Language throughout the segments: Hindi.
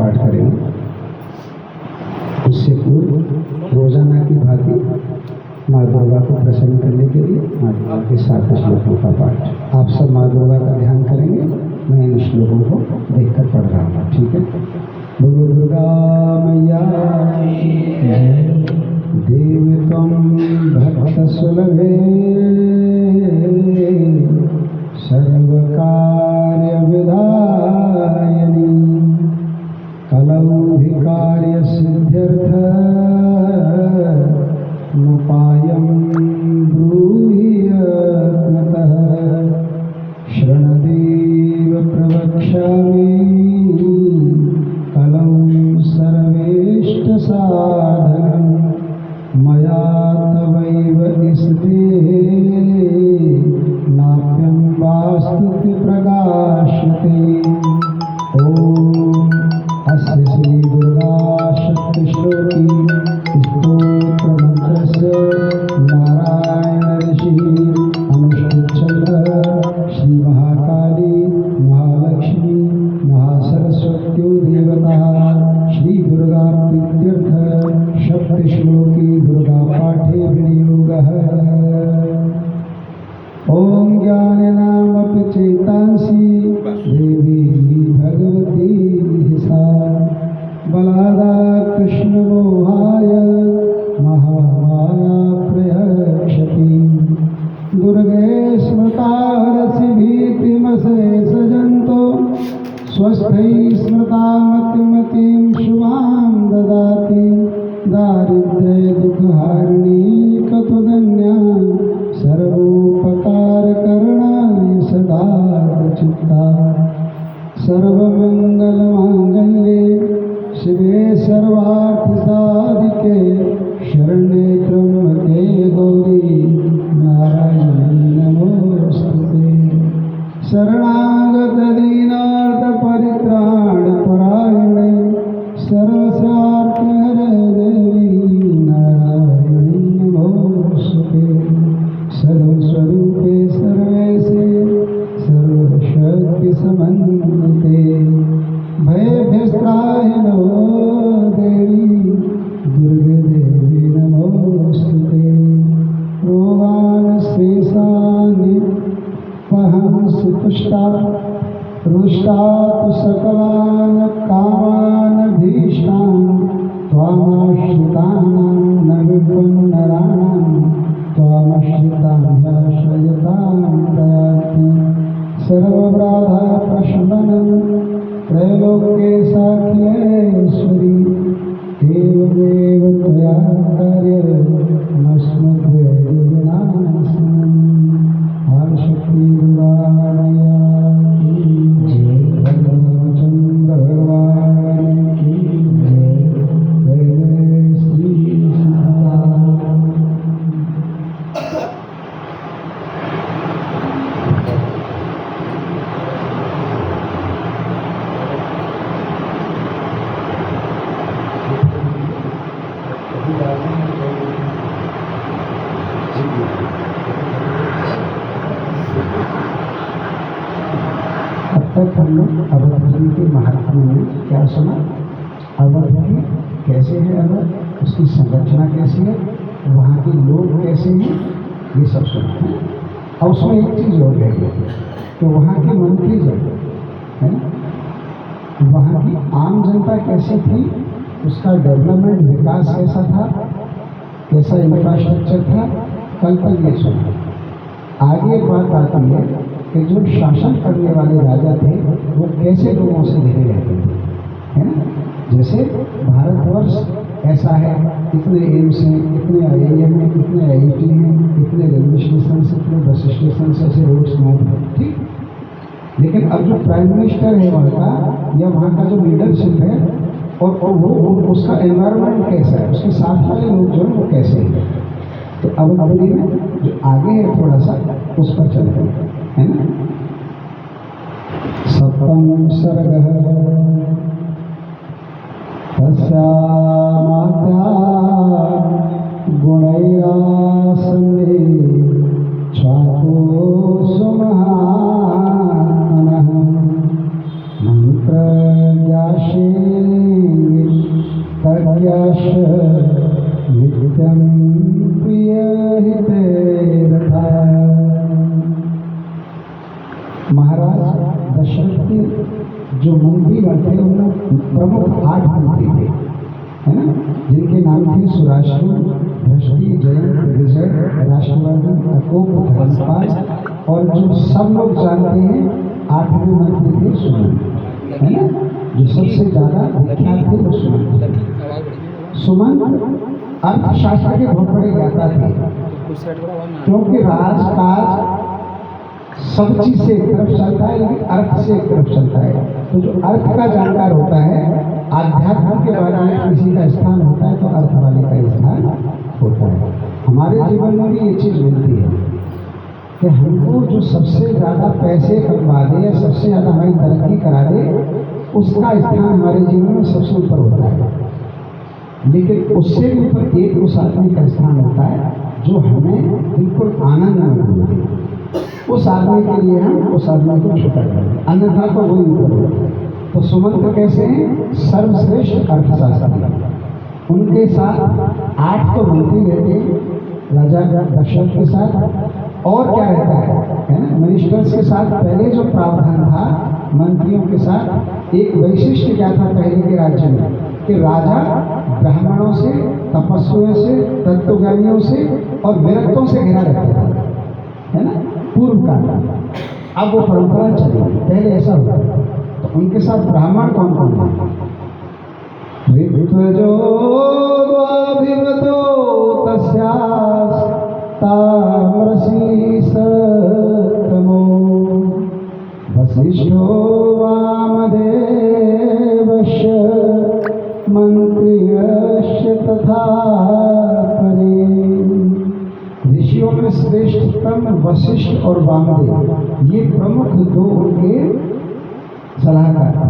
पाठ करेंगे। उससे पूर्व रोजाना की भांति माँ दुर्गा को प्रसन्न करने के लिए माँ दुर्गा के 7 श्लोकों का पाठ। आप सब माँ दुर्गा का ध्यान करेंगे, मैं इन श्लोकों को देखकर पढ़ रहा हूँ, ठीक है। बोलो दुर्गा मैया देवी त्वं भक्त सुलभे सर्वकार्य विधायिनी कलौ विकार्य सिद्ध्यर्थ उपायं ब्रूहि यत्नतः शरणदेव प्रवक्ष्यामि कलौ सर्वेष्ट साधनं मया तवैव ईशते नाप्यं वास्तुति प्रकाश्यते। ओम अस्य श्री दुर्गा शक्ति श्लोकी स्तोत्र मंत्रस्य नारायण ऋषि अनुष्ठुप् श्री महाकाली महालक्ष्मी महासरस्वत्यो देवता श्री दुर्गा प्रीत्यर्थ शक्ति श्लोकी दुर्गा पाठे विनियोगः। ओम ज्ञानिनामपि चेतांसि देवी भगवती सा बलादा कृष्ण मोहाय महामाया प्रयक्षति दुर्गे स्मृता रसि भीतिमसे सजन्तो स्वस्थै स्मृता मतिमतीं शुभां ददाति दारिद्र्य दुःखहारिणी कतुदन्या सर्वोपकार करणाय सदा चित्ता सर्वमंगल मांगल्ये शिवे सर्वार्थ साधिके शरण्ये त्र्यंबके गौरी नारायणी नमोस्तुते। शरणागत दीनार्थ परित्राण परायणे सर्वस्यार्थ हरे देवी नारायणी नमोस्तुते। सर्वस्वरूपे सर्वेशे सर्वशक्ति समन्विते भयभ्यस्त्राहि नमो देवी दुर्गे देवी नमोस्तुते। रोगान् शेषान् पहंसि तुष्टा रुष्टात् सकलान् कामान् भीष्टान् त्वामाश्रितानां न विपन्नराणां त्वामाश्रितां ह्याश्रयतां दयाति सर्वव्राधा प्रशमनं त्रैलोक्ये साखिलेश्वरी एवमेव त्वया कार्यमस्मद्वैरिविनाशनम्। आदिशक्ति दुर्गा मैया की जय, रामचंद्र भगवान की जय, जय जय श्री सीताराम। अब तक हम लोग अवध के महात्मा में क्या सुना, अवध की कैसे है, अवध उसकी संरचना कैसी है, वहाँ के लोग कैसे हैं, ये सब सुना है। और उसमें एक चीज़ और रह गई कि वहाँ के मंत्री जन है, वहाँ की आम जनता कैसी थी, उसका डेवलपमेंट विकास कैसा था, कैसा इंफ्रास्ट्रक्चर था, कल तक ये सुना। आगे बात आती है कि जो शासन करने वाले राजा थे वो कैसे लोगों से घिरे रहते थे, है ना। जैसे भारतवर्ष ऐसा है, इतने एम्स हैं, इतने IIM हैं, इतने IIT हैं, इतने रेलवे स्टेशन, इतने बस स्टेशन, ऐसे रोड्स हैं, ठीक। लेकिन अब जो प्राइम मिनिस्टर है वहाँ का, या वहाँ का जो लीडरशिप है, और वो उसका एनवायरनमेंट कैसा है, उसके साथ वाले लोग जो है वो कैसे हैं। तो अब अवधि में जो आगे है थोड़ा सा उस पर चलते हैं, है ना। सप्तम सर्ग तस्यामात्या गुणैरासन्ने छातो सुमहात्मनः मंत्रज्ञाशे जो मंत्रीगण थे उनमें प्रमुख 8 मंत्री थे, है ना, जिनके नाम थे सुराष्ट्र, भ्रष्टि, जयंत, विजय, राष्ट्रवर्धन, अकोप, धर्मपाल और जो सब लोग जानते हैं 8वें मंत्री थे सुमंत, है ना, जो सबसे ज्यादा विख्यात थे वो सुमंत थे। सुमंत अर्थशास्त्र के बहुत बड़े ज्ञाता थे, क्योंकि राजकाज सब चीज से एक तरफ चलता है लेकिन अर्थ से एक तरफ चलता है। तो जो अर्थ का जानकार होता है, आध्यात्म के बारे में किसी का स्थान होता है तो अर्थ वाले का स्थान होता है। हमारे जीवन में भी ये चीज मिलती है कि हमको जो सबसे ज्यादा पैसे कमा दे या सबसे ज्यादा हमारी तरक्की करा दे, उसका स्थान हमारे जीवन में सबसे ऊपर होता है। लेकिन उससे भी ऊपर एक उस आदमी का स्थान होता है जो हमें बिल्कुल आनंद में दे। उस आदमी के लिए हम उस आदमी को छुटा करें, अन्यथा तो वही ऊपर होता है। तो सुमंत कैसे हैं? सर्वश्रेष्ठ अर्थशास्त्री। उनके साथ 8 तो मंत्री रहते राजा दशरथ के साथ, और क्या रहता है ना, मिनिस्टर्स के साथ। पहले जो प्रावधान था मंत्रियों के साथ, एक वैशिष्ट क्या था पहले के राज्य में कि राजा ब्राह्मणों से, तपस्वियों से, तत्वज्ञानियों से और विरक्तों से घिरा रहता था, है ना, पूर्व काल। अब वो परंपरा चली, पहले ऐसा होता था। तो उनके साथ ब्राह्मण कौन कौन था? ऋत्विजो द्वाभिमतो तस्यास् ताम्रसी सतमो वसिष्ठो वामदेवस्य मंत्रियस्य तथा परे। ऋषियों में श्रेष्ठतम वशिष्ठ और वामदेव, ये प्रमुख 2 उनके सलाहकार थे।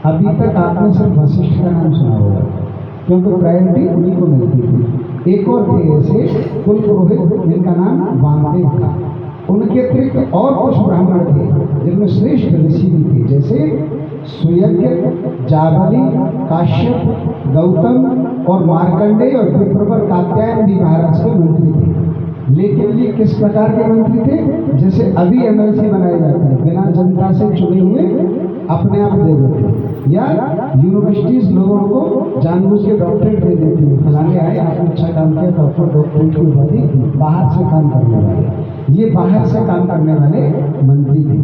अभी तक आपने सिर्फ वशिष्ठ का नाम सुना होगा, क्योंकि प्रायोरिटी उन्हीं को मिलती थी। एक और थे ऐसे कुल पुरोहित जिनका नाम वामदेव था। उनके अतिरिक्त और कुछ ब्राह्मण थे जिनमें श्रेष्ठ ऋषि भी थे, जैसे सुयज्ञ, जाबली, काश्यप, गौतम और मार्कंडेय और विप्रवर कात्यायन भी महाराज के मंत्री थे। लेकिन ये किस प्रकार के मंत्री थे? जैसे अभी एमएलसी बनाए जाते हैं, बिना जनता से चुने हुए अपने आप दे देते, या यूनिवर्सिटीज लोगों को जानबूझ के डॉक्टरेट दे देती है, फलाने आए आपने अच्छा काम किया तो आपको डॉक्टरेट की उपाधि, बाहर से काम करने वाले। ये बाहर से काम करने वाले मंत्री थे।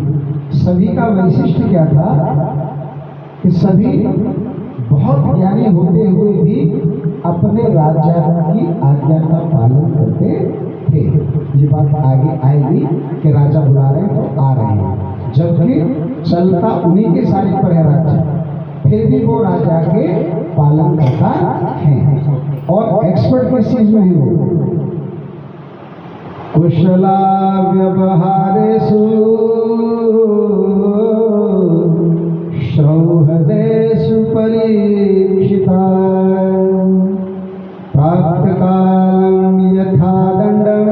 सभी का वैशिष्ट्य क्या था कि सभी बहुत ज्ञानी होते हुए भी अपने राजा की आज्ञा का पालन करते थे। ये बात आगे आएगी कि राजा बुला रहे हैं तो आ रहे हैं, जबकि चलता उन्हीं के सारे पर है राज्य, फिर भी वो राजा के पालन करता है। और एक्सपर्ट किस चीज में है वो? कुशला व्यवहारेषु श्रौहदेषु परीक्षिता प्राप्तकालं यथा दंडं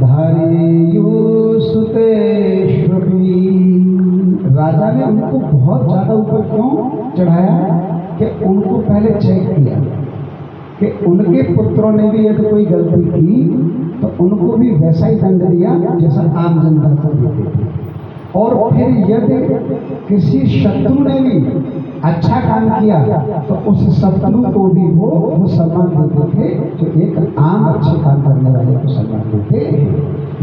धारेयुस्ते श्रुति। राजा ने उनको बहुत ज्यादा ऊपर क्यों चढ़ाया कि उनको पहले चेक किया कि उनके पुत्रों ने भी यदि कोई गलती की तो उनको भी वैसा ही दंड दिया जैसा आम जनता को देते थे। और फिर यदि किसी शत्रु ने भी अच्छा काम किया तो उस शत्रु को भी वो सम्मान देते थे, जो एक आम अच्छे काम करने वाले को सम्मान देते।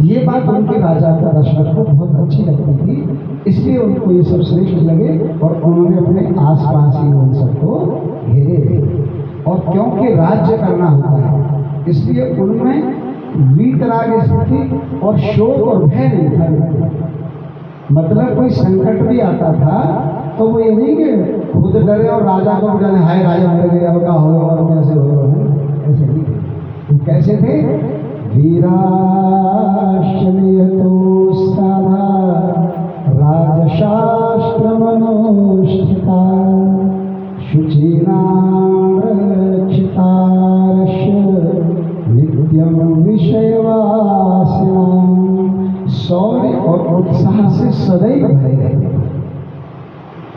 ये बात उनके राजा का दशरथ को बहुत अच्छी लगती थी, इसलिए उनको ये सब श्रेष्ठ लगे और उन्होंने अपने आसपास ही उन सबको घेरे। और क्योंकि राज्य करना होता है इसलिए उनमें वीतराग स्थिति और शोक और भय नहीं था। मतलब कोई संकट भी आता था तो वो ये नहीं कि खुद डरे और राजा को भी डरे, हाय राजा मर गया अब क्या होगा और कैसे होगा, ऐसे नहीं थे। तो कैसे थे? वीराश्रयतो साधा राजशास्त्र मनोष्ठिता शुचीनां रक्षितारस्य नित्यं विषयवासिनां। शौर्य और उत्साह से सदैव भरे रहते।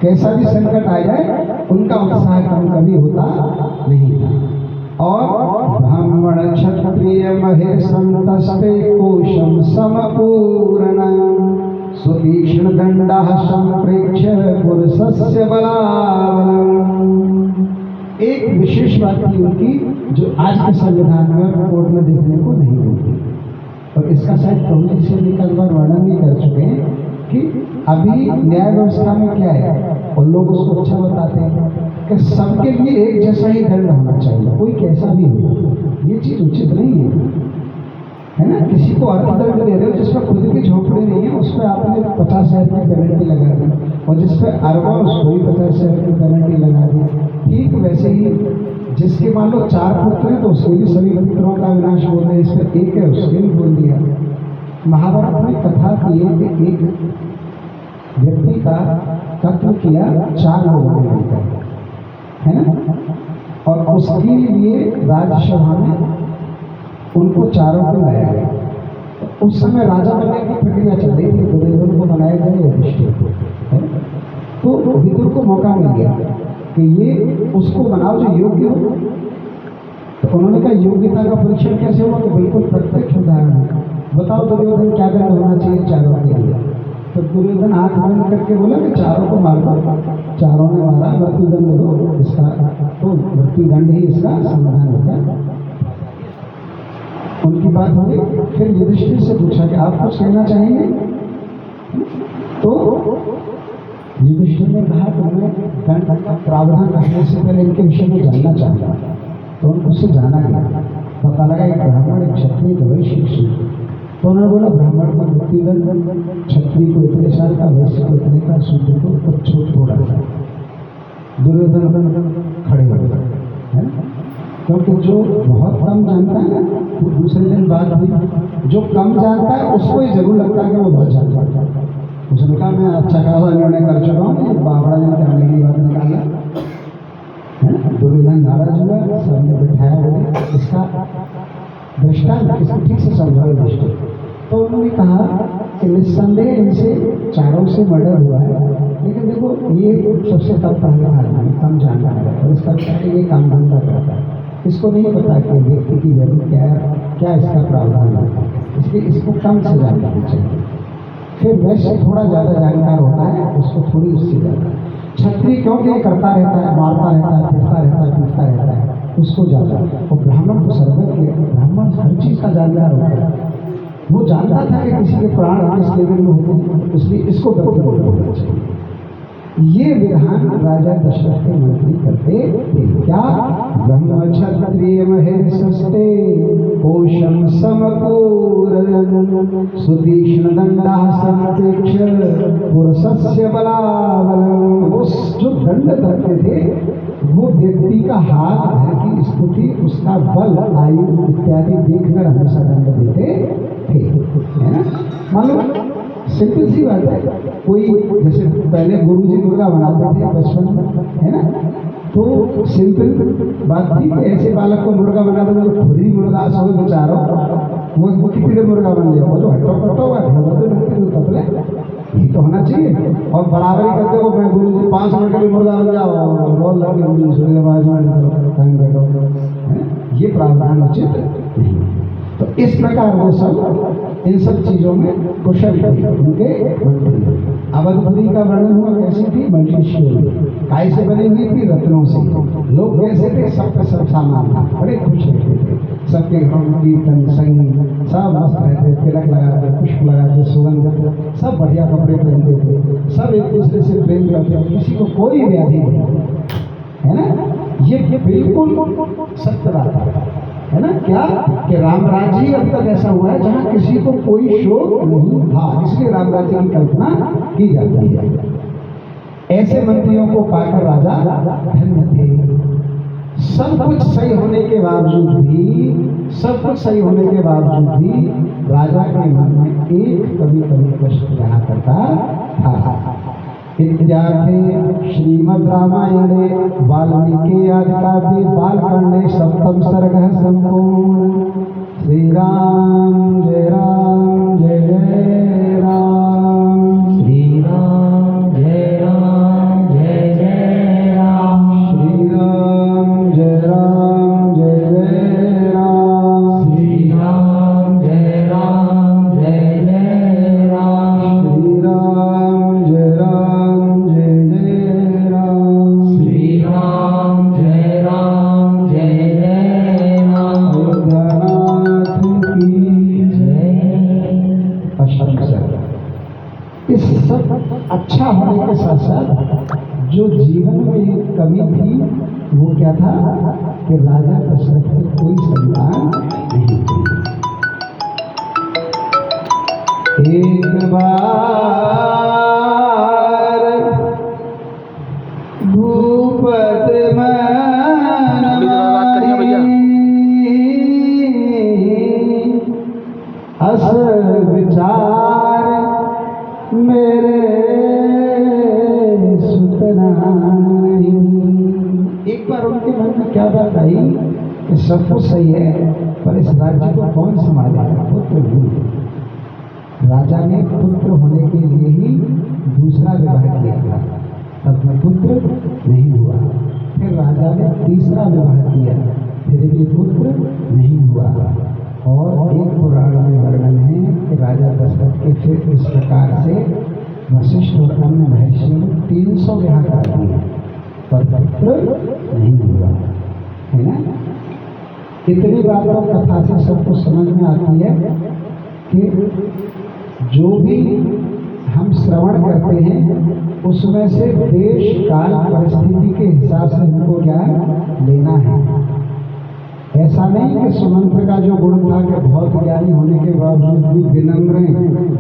कैसा भी संकट आ जाए उनका उत्साह कम कभी होता नहीं था। और ब्राह्मण क्षत्रिय महिर संतस्ते कोशम समपूर्ण सुतीक्ष्ण दंडः संप्रेक्ष्य पुरुषस्य बलाबलम्। एक विशेष बात थी उनकी जो आज के संविधान में कोर्ट में देखने को नहीं मिलती, और इसका शायद प्रभु जी से भी कई बार वर्णन भी कर चुके हैं कि अभी न्याय व्यवस्था में क्या है, और लोग उसको अच्छा बताते हैं कि सबके लिए एक जैसा ही दंड होना चाहिए, कोई कैसा भी हो। ये चीज उचित नहीं है ना। किसी को अर्थदंड दे रहे हो जिसमें खुद की झोपड़ी नहीं है, उस पर आपने 50,000 की पेनल्टी लगा दी, और जिस पर अरबों उसको भी 50,000 की पेनल्टी लगा दी। ठीक वैसे ही जिसके मान लो 4 पुत्र हैं तो उसके भी सभी पुत्रों का विनाश बोल रहे, इस पर एक है उसके भी बोल दिया। महाभारत में कथा की है कि एक व्यक्ति का कत्ल किया 4 लोगों ने मिलकर, है ना, और उसके लिए राज्यसभा में उनको चारों को लाया गया। उस समय राजा बनने की प्रक्रिया चल रही थी, दुर्योधन को बनाया जाए युधिष्ठिर को, तो विदुर को मौका मिल गया कि ये उसको बनाओ जो योग्य हो। तो उन्होंने कहा योग्यता का परीक्षण कैसे होगा, तो बिल्कुल प्रत्यक्ष उदाहरण है, बताओ दुर्योधन क्या दंड होना चाहिए चारों के लिए। तो दुर्योधन आंख बंद करके बोला कि चारों को मार दो। चारों ने मारा, मृत्युदंड दो इसका, तो मृत्युदंड ही इसका समाधान होता है। उनकी बात हो गई। फिर युधिष्ठिर से पूछा कि आप कुछ कहना चाहेंगे, तो युधिष्ठिर ने कहा कि मैं दंड का प्रावधान रखने से पहले इनके विषय में जानना चाहता था। तो उनको उससे जाना गया, पता लगा एक ब्राह्मण, एक क्षत्रिय, एक वैश्य। तो उन्होंने बोला ब्राह्मण को मृत्युदंड, क्षत्रिय को इतने साल का, वैश्य को इतने का, शूद्र को कुछ थोड़ा सा। दुर्योधन खड़े हो गए, है ना, क्योंकि जो बहुत कम जानता है ना, वो दूसरे दिन बात हुई, जो कम जानता है उसको ही जरूर लगता है कि वो बहुत जानता है। उसने कहा मैं अच्छा खासा निर्णय कर चुका हूँ, बाबरा ने करने की बात निकाला, है ना। दुर्योधन नाराज हुआ, सबने बैठाया हुआ, इसका दृष्टांत किसी ठीक से समझाओ दृष्टि। तो उन्होंने कहा कि निस्संदेह इनसे चारों से मर्डर हुआ है, लेकिन देखो ये सबसे कम पढ़ने वाला है, कम जानना है, और इसका ये काम धंधा करता है, इसको नहीं पता कि व्यक्ति की वैल्यू क्या है, क्या इसका प्रावधान है, इसलिए इसको कम से जानना चाहिए। फिर वैसे थोड़ा ज़्यादा जानकार होता है, उसको थोड़ी उससे ज़्यादा। क्षत्रिय क्योंकि करता रहता है, मारता रहता है, पिटता रहता है, पीटता रहता है, उसको ज़्यादा। और ब्राह्मण को सर्वज्ञ, ब्राह्मण हर चीज़ का जानकार होता है, वो जानता था कि किसी के प्राण किस लेवल में होते हैं, इसलिए इसको डॉक्टर होना चाहिए। ये विधान राजा दशरथ के मंत्री करते थे। क्या? ब्रह्मक्षत्रिय महेशस्ते कोशम समपूरयन् सुतीक्ष्ण दंडः संप्रेक्ष्य पुरुषस्य बलाबलम्। उस जो दंड करते थे वो व्यक्ति का हाथ, घर की स्थिति, उसका बल, आयु इत्यादि देखकर हमेशा दंड देते थे, है ना। मालूम सिंपल सी बात है, कोई जैसे पहले गुरुजी मुर्गा बनाते थे बचपन में, है ना, तो सिंपल बात थी कि ऐसे बालक को मुर्गा बना दो तो खुद ही मुर्गा सोए बेचारो, वो कितनी देर मुर्गा बन जाए, वो जो हट्टो कट्टो तपले, ये तो होना चाहिए। और बराबरी करते हो, मैं गुरुजी 5 मिनट के लिए मुर्गा बन जाओ, रोल लगे गुरुजी सुनने बाद ये प्रावधान उचित नहीं। तो इस प्रकार वो सब इन सब चीजों में कुशल थे उनके मंत्री। अवधपुरी का वर्णन हुआ कैसी थी, मल्टीश्वरी, काय से बनी हुई थी, रत्नों से। लोग कैसे थे, सबका सब सामान था, बड़े खुश रहते थे, सबके कीर्तन संगीत सब मस्त रहते, तिलक लगाते, पुष्प लगाते, सुगंध, सब बढ़िया कपड़े पहनते थे, सब एक दूसरे से प्रेम करते, किसी को कोई व्याधि नहीं, है ना। ये बिल्कुल सत्य बात है ना। क्या कि राम राज्य ही अब तक ऐसा हुआ है जहां किसी को कोई शोक नहीं था, इसलिए राम राज्य की कल्पना की जाती है। ऐसे मंत्रियों को पाकर राजा धन्य थे। सब कुछ सही होने के बावजूद भी राजा के मन में एक कभी कष्ट रहा करता था। इत्यार्थे श्रीमद् रामायणे वाल्मीकि आदि काव्ये बालकांडे सप्तम सर्गः संपूर्ण। श्री राम जय राम जय जय राम। श्री राम जय राम जय जय राम। श्री राम जय राम जय जय राम। श्री राम जय राम जय जय राम। श्री राम जो जीवन में एक कमी थी वो क्या था कि राजा दशरथ के कोई संतान नहीं थी। एक बार भूपत अस विचार मेरे सुतना। एक बार उनके मन में क्या बात आई कि सब कुछ सही है पर इस राज्य को कौन संभालेगा, पुत्र नहीं। राजा ने पुत्र होने के लिए ही दूसरा विवाह किया था, तब में पुत्र नहीं हुआ। फिर राजा ने तीसरा विवाह किया, फिर भी पुत्र नहीं हुआ। और एक पुराण में वर्णन है कि राजा दशरथ के फिर इस प्रकार से वशिष्ठ और अन्य महर्षियों ने 300 विवाह करा दिए पर पुत्र नहीं हुआ, है ना। इतनी बातों कथा से सबको समझ में आती है कि जो भी हम श्रवण करते हैं उसमें से देश काल परिस्थिति के हिसाब से हमको क्या लेना है। ऐसा नहीं कि सुमंत्र का जो गुण था कि बहुत ज्ञानी होने के बावजूद भी विनम्र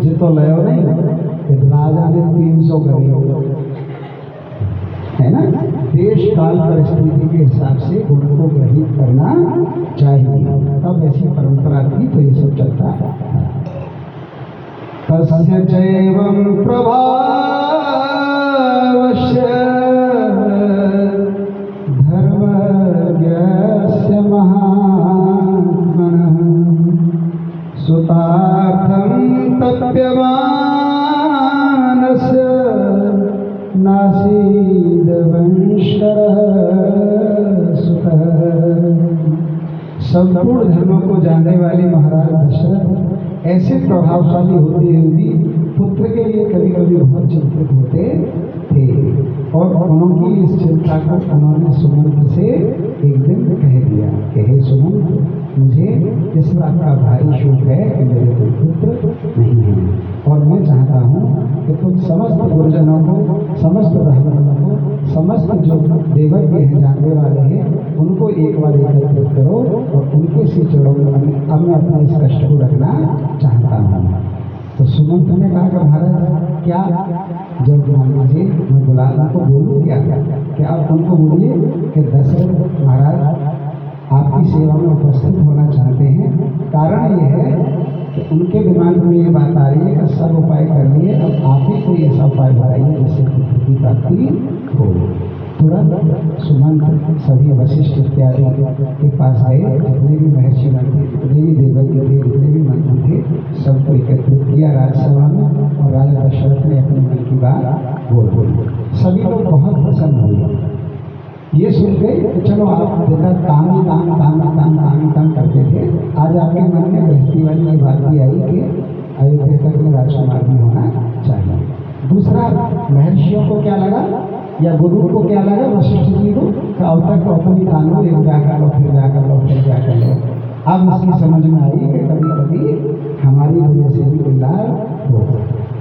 जितो लयो नहीं कि राजा ने 300 करे, है ना। देश काल परिस्थिति के हिसाब से गुण को ग्रहित करना चाहिए, तब ऐसी परंपरा थी तो ये सब चलता है। तस्य चैवं प्रभावस्य धर्मज्ञस्य महात्मनः सुतार्थं तप्यमानस्य नासीद वंशरः सुतः। संपूर्ण धर्मों को जानने वाले महाराज दशरथ ऐसे प्रभावशाली होते हुए भी पुत्र के लिए कभी कभी बहुत चिंतित होते थे और उनकी इस चिंता को उन्होंने सुमंत्र से एक दिन कह दिया कि हे सुमंत्र, मुझे इस बात का भारी शोक है कि मेरे कोई पुत्र नहीं है और मैं चाहता हूँ कि तुम समस्त गुरुजनों को, समस्त ब्राह्मणों को, समस्त जो देवज्ञ हैं, जानने वाले हैं, उनको एक बार एकत्रित करो और उनके से चढ़ो। अब मैं अपना इस कष्ट को रखना चाहता हूँ। तो सुमंत्र ने कहा कि महाराज क्या, जब मान लीजिए मैं बुलाना तो बोलूँ क्या आप उनको बोलिए कि दशरथ महाराज आपकी सेवा में उपस्थित होना चाहते हैं। कारण ये है कि उनके दिमाग में ये बात आ रही है कि सब उपाय कर लिए, अब आप ही कोई ऐसा उपाय बताइए जिससे पुत्र की प्राप्ति हो। तुरंत सुमंत्र सभी वशिष्ठ इत्यादि के पास गए, जितने भी महर्षि थे, जितने भी देवज्ञ थे, जितने भी मंत्री थे, सबको एकत्रित किया राजसभा में और राजा दशरथ ने अपने मन की बात बोली। सभी लोग बहुत प्रसन्न हुए। ये सुन गए कि चलो आप दिन काम ही काम करते थे, आज आपके मन में गृहस्थी वाली की बात भी आई कि अयोध्या तक में राजकुमार भी होना चाहिए। दूसरा, महर्षियों को क्या लगा या गुरु को क्या लगा, वशिष्ठ जी को, अब तक तो अपनी कानून एक क्या कर लो, फिर क्या कर लो, फिर क्या कर लो। अब इसकी समझ में आई कि कभी कभी हमारी वजह से भी कोई लाभ हो।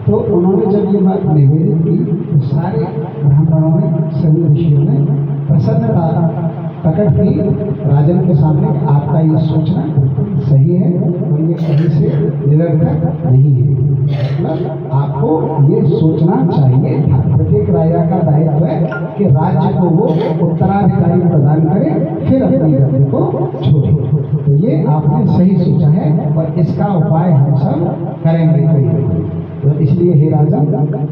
तो उन्होंने जब ये बात निवेदित की तो सारे ब्राह्मणों ने, सभी ऋषियों ने प्रसन्नता प्रकट की राजन के सामने। आपका ये सोचना सही है और ये कहीं से निरर्थक नहीं है, मतलब आपको ये सोचना चाहिए था। प्रत्येक राजा का दायित्व है कि राज्य को वो उत्तराधिकारी प्रदान करे, फिर अपनी गति को छोड़े। तो ये आपने सही सोचा है और इसका उपाय हम सब करेंगे। तो इसलिए हे राजा,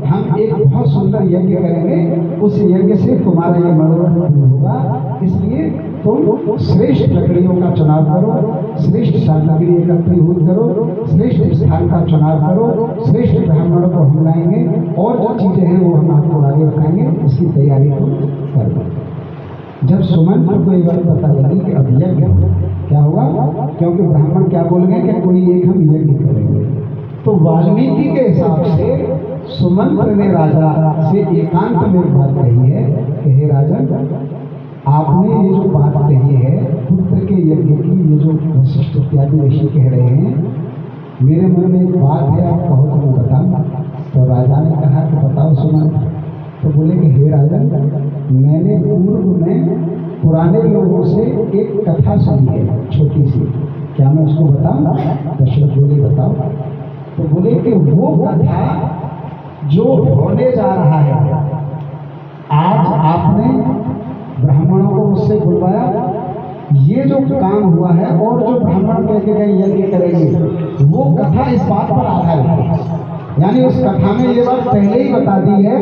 हम एक बहुत सुंदर यज्ञ करेंगे, उस यज्ञ से तुम्हारा ये मनोरथ पूर्ण होगा। इसलिए तुम श्रेष्ठ लकड़ियों का चुनाव करो, श्रेष्ठ सामग्री एकत्रित करो, श्रेष्ठ स्थान का चुनाव करो, श्रेष्ठ ब्राह्मणों को हम लाएंगे और जो चीजें हैं वो हम आपको आगे बताएंगे, इसकी तैयारी को कर दो। जब सुमंत्र को ये बात पता लगी कि अब यज्ञ क्या होगा, क्योंकि ब्राह्मण क्या बोल गए कि कोई एक हम यज्ञ करेंगे, तो वाल्मीकि के हिसाब से सुमंत्र ने राजा से एकांत में बात कही है कि हे राजन, आपने ये जो बात कही है पुत्र के यज्ञ की, ये जो वशिष्ठ इत्यादि ऋषि कह रहे हैं, मेरे मन में एक बात है, आप कहो तो मैं बताऊं। तो राजा ने कहा कि बताओ सुमंत्र, तो बोले कि हे राजन, मैंने पूर्व में पुराने लोगों से एक कथा सुनी है छोटी सी, क्या मैं उसको बताऊं? दशरथ बोले बताओ। तो बोले कि वो कथा जो होने जा रहा है, आज आपने ब्राह्मणों को मुझसे बुलवाया, ये जो काम हुआ है और जो ब्राह्मण कह के गए यज्ञ करेंगे, वो कथा इस बात पर आधारित है। यानी उस कथा में ये बात पहले ही बता दी है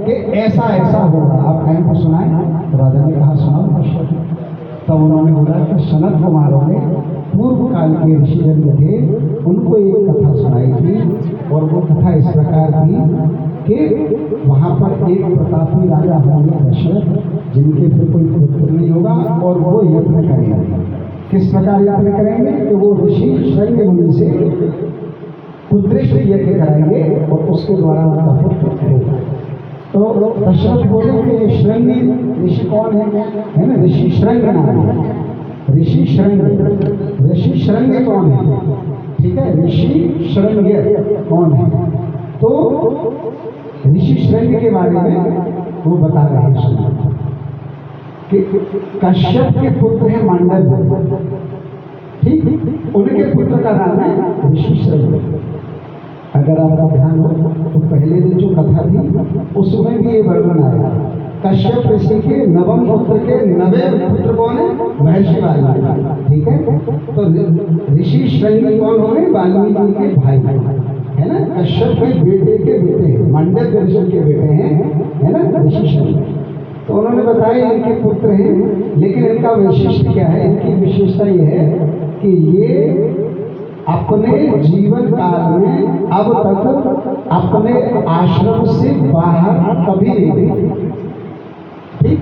कि ऐसा ऐसा होगा। आप कहीं को सुनाए? तो राजा ने कहा सुनाओ। तब उन्होंने बोला कि सनत कुमारों ने पूर्व काल के ऋषिजन थे, उनको एक कथा सुनाई थी, और वो कथा इस प्रकार थी कि वहाँ पर एक प्रतापी राजा होंगे दशरथ, जिनके फिर कोई पुत्र नहीं होगा, और वो यत्न करेंगे। किस प्रकार यत्न करेंगे? कि वो ऋषि शृंग मुनि से पुत्रेष्ट यज्ञ कराएंगे और उसके द्वारा उनका पुत्र होगा। तो दशरथ बोले कि श्रृंगी ऋषि कौन है ना? ऋषि श्रृंग नाम है। ऋषि श्रृंग, ऋषि श्रृंग कौन है? ठीक है, ऋषि श्रृंग कौन है? तो ऋषि श्रृंग के बारे में वो बता रहे हैं कि कश्यप के पुत्र है मांडव्य, ठीक, उनके पुत्र का नाम है ऋषि श्रृंग। अगर आपका ध्यान हो तो पहले दिन जो कथा थी उसमें भी ये वर्णन आया। कश्यप ऋषि के नवम पुत्र के 90 पुत्र कौन है? महर्षि वाल्मीकि, ठीक है। तो ऋषि श्रृंग कौन हो गए? वाल्मीकि के भाई, है ना। कश्यप के बेटे के बेटे हैं, मांडव्य ऋषि के बेटे हैं, है ना, ऋषि श्रृंग। तो उन्होंने बताया इनके पुत्र हैं, लेकिन इनका वैशिष्ट क्या है? इनकी विशेषता ये है कि ये अपने जीवन काल में अब तक अपने आश्रम से बाहर कभी नहीं गए, ठीक।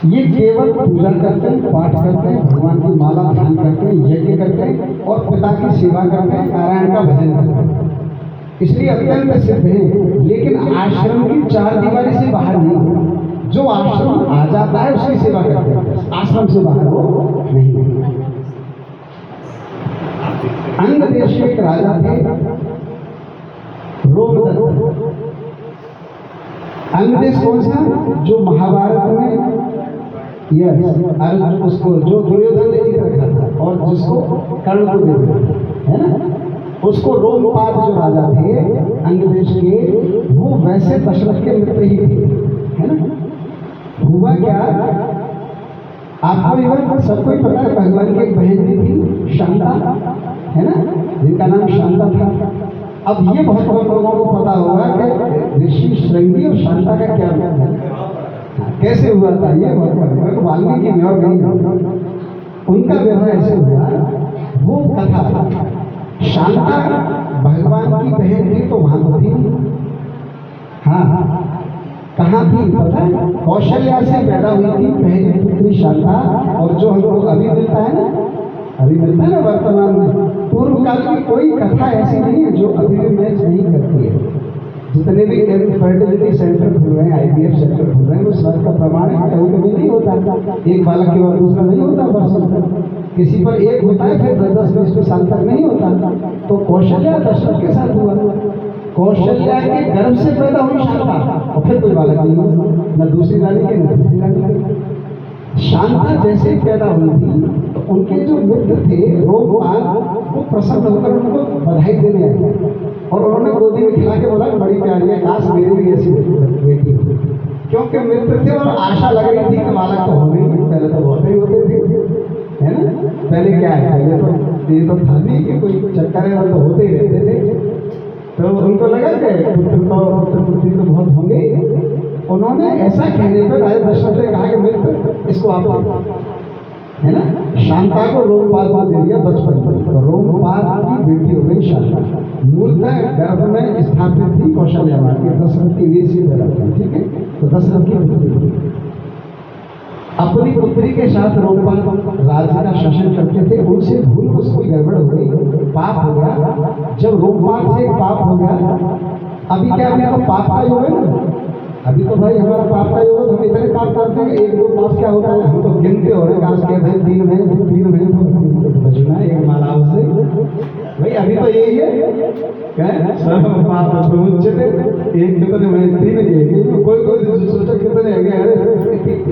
ये केवल पूजा करते हैं, पाठ करते हैं, भगवान की माला ध्यान करते हैं, यज्ञ करते हैं और पिता की सेवा करते हैं, नारायण का भजन करते हैं, इसलिए अत्यंत सिद्ध है। लेकिन आश्रम की 4 दीवारी से बाहर नहीं। जो आश्रम आ जाता है उसकी सेवा करते हैं, आश्रम से बाहर वो नहीं। अंग देश के एक राजा थे, रोमदत्त। अंग देश कौन सा? जो महाभारत में उसको जो दुर्योधन ने जीत रखा था और जिसको कर्ण को दे दिया, है ना, उसको रोमपाद जो राजा थे अंग देश के, वो वैसे दशरथ के मित्र ही थे, है ना। हुआ क्या, आपको इवन सबको ही पता है, भगवान की एक बहन भी थी शांता, है ना, जिनका नाम शांता था। अब ये बहुत लोगों को पता होगा कि ऋषि श्रृंगी और शांता का क्या नाम है, कैसे हुआ था, ये बहुत पता। वाल्मीकि में और नहीं, उनका व्यवहार ऐसे हुआ। वो कथा शांता भगवान की बहन थी तो वहां तो थी, हाँ, कहाँ थी पता है? कौशल्या से पैदा हुई थी पहली पुत्री शांता। और जो हमको अभी मिलता है ना, अभी मिलता है ना वर्तमान में, पूर्व काल की कोई कथा ऐसी नहीं है जो अभी भी मैच नहीं करती है। जितने भी फर्टिलिटी सेंटर खुल रहे हैं, IVF सेंटर खुल रहे हैं, वो स्वास्थ्य का प्रमाण है, कभी कभी नहीं होता, एक बालक के बाद दूसरा नहीं होता, वर्षों तक किसी पर एक होता है, फिर 10-20 साल तक नहीं होता। तो कौशल्या दशरथ के साथ हुआ। कौशल्या के गर्भ से पैदा हुई शांता, और फिर कोई बालक नहीं हुआ, न दूसरी रानी के न तीसरी रानी के। शांता जैसे ही पैदा हुई थी तो उनके जो मित्र थे रोमपाल, वो प्रसन्न होकर उनको बधाई देने आए और उन्होंने गोदी में खिला के बोला बड़ी प्यारी है, काश मेरी भी ऐसी बेटी हो। क्योंकि मित्र थे और आशा लग रही थी कि बालक तो होने ही, पहले तो होते ही होते थे, है ना। पहले क्या है, पहले तो ये तो था नहीं कि कोई चक्कर है, तो होते ही रहते थे। तो उनको लगा कि पुत्र पुत्री तो बहुत होंगे। उन्होंने ऐसा कहने पर राजा दशरथ ने कहा कि मित्र इसको आप, है ना, शांता को रोमपाल को दे दिया बचपन में। तो रोमपाल की बेटी हो गई शांता। मूलतः गर्भ में स्थापित थी कौशल्या माँ की, दशरथ की वीर से पैदा थी, ठीक है। तो दशरथ की पुत्री अपनी पुत्री के साथ रोमपाल राज्य का शासन करते थे। उनसे भूल कोई गड़बड़ हो गई, पाप हो गया। जब रोमपाल से पाप हो गया, अभी क्या अभी तो पाप का योग है ना, अभी तो भाई हमारा पाप का योग, हम इतने पाप करते हैं, 1-2 पाप क्या होता है, हम तो गिनते हो रहे हैं, काश के भाई 3 महीने बचना एक मालाओं से, भाई अभी तो यही है क्या सर्वमुच्यते एक कितने में तीन है कोई कोई सोचा कितने है अरे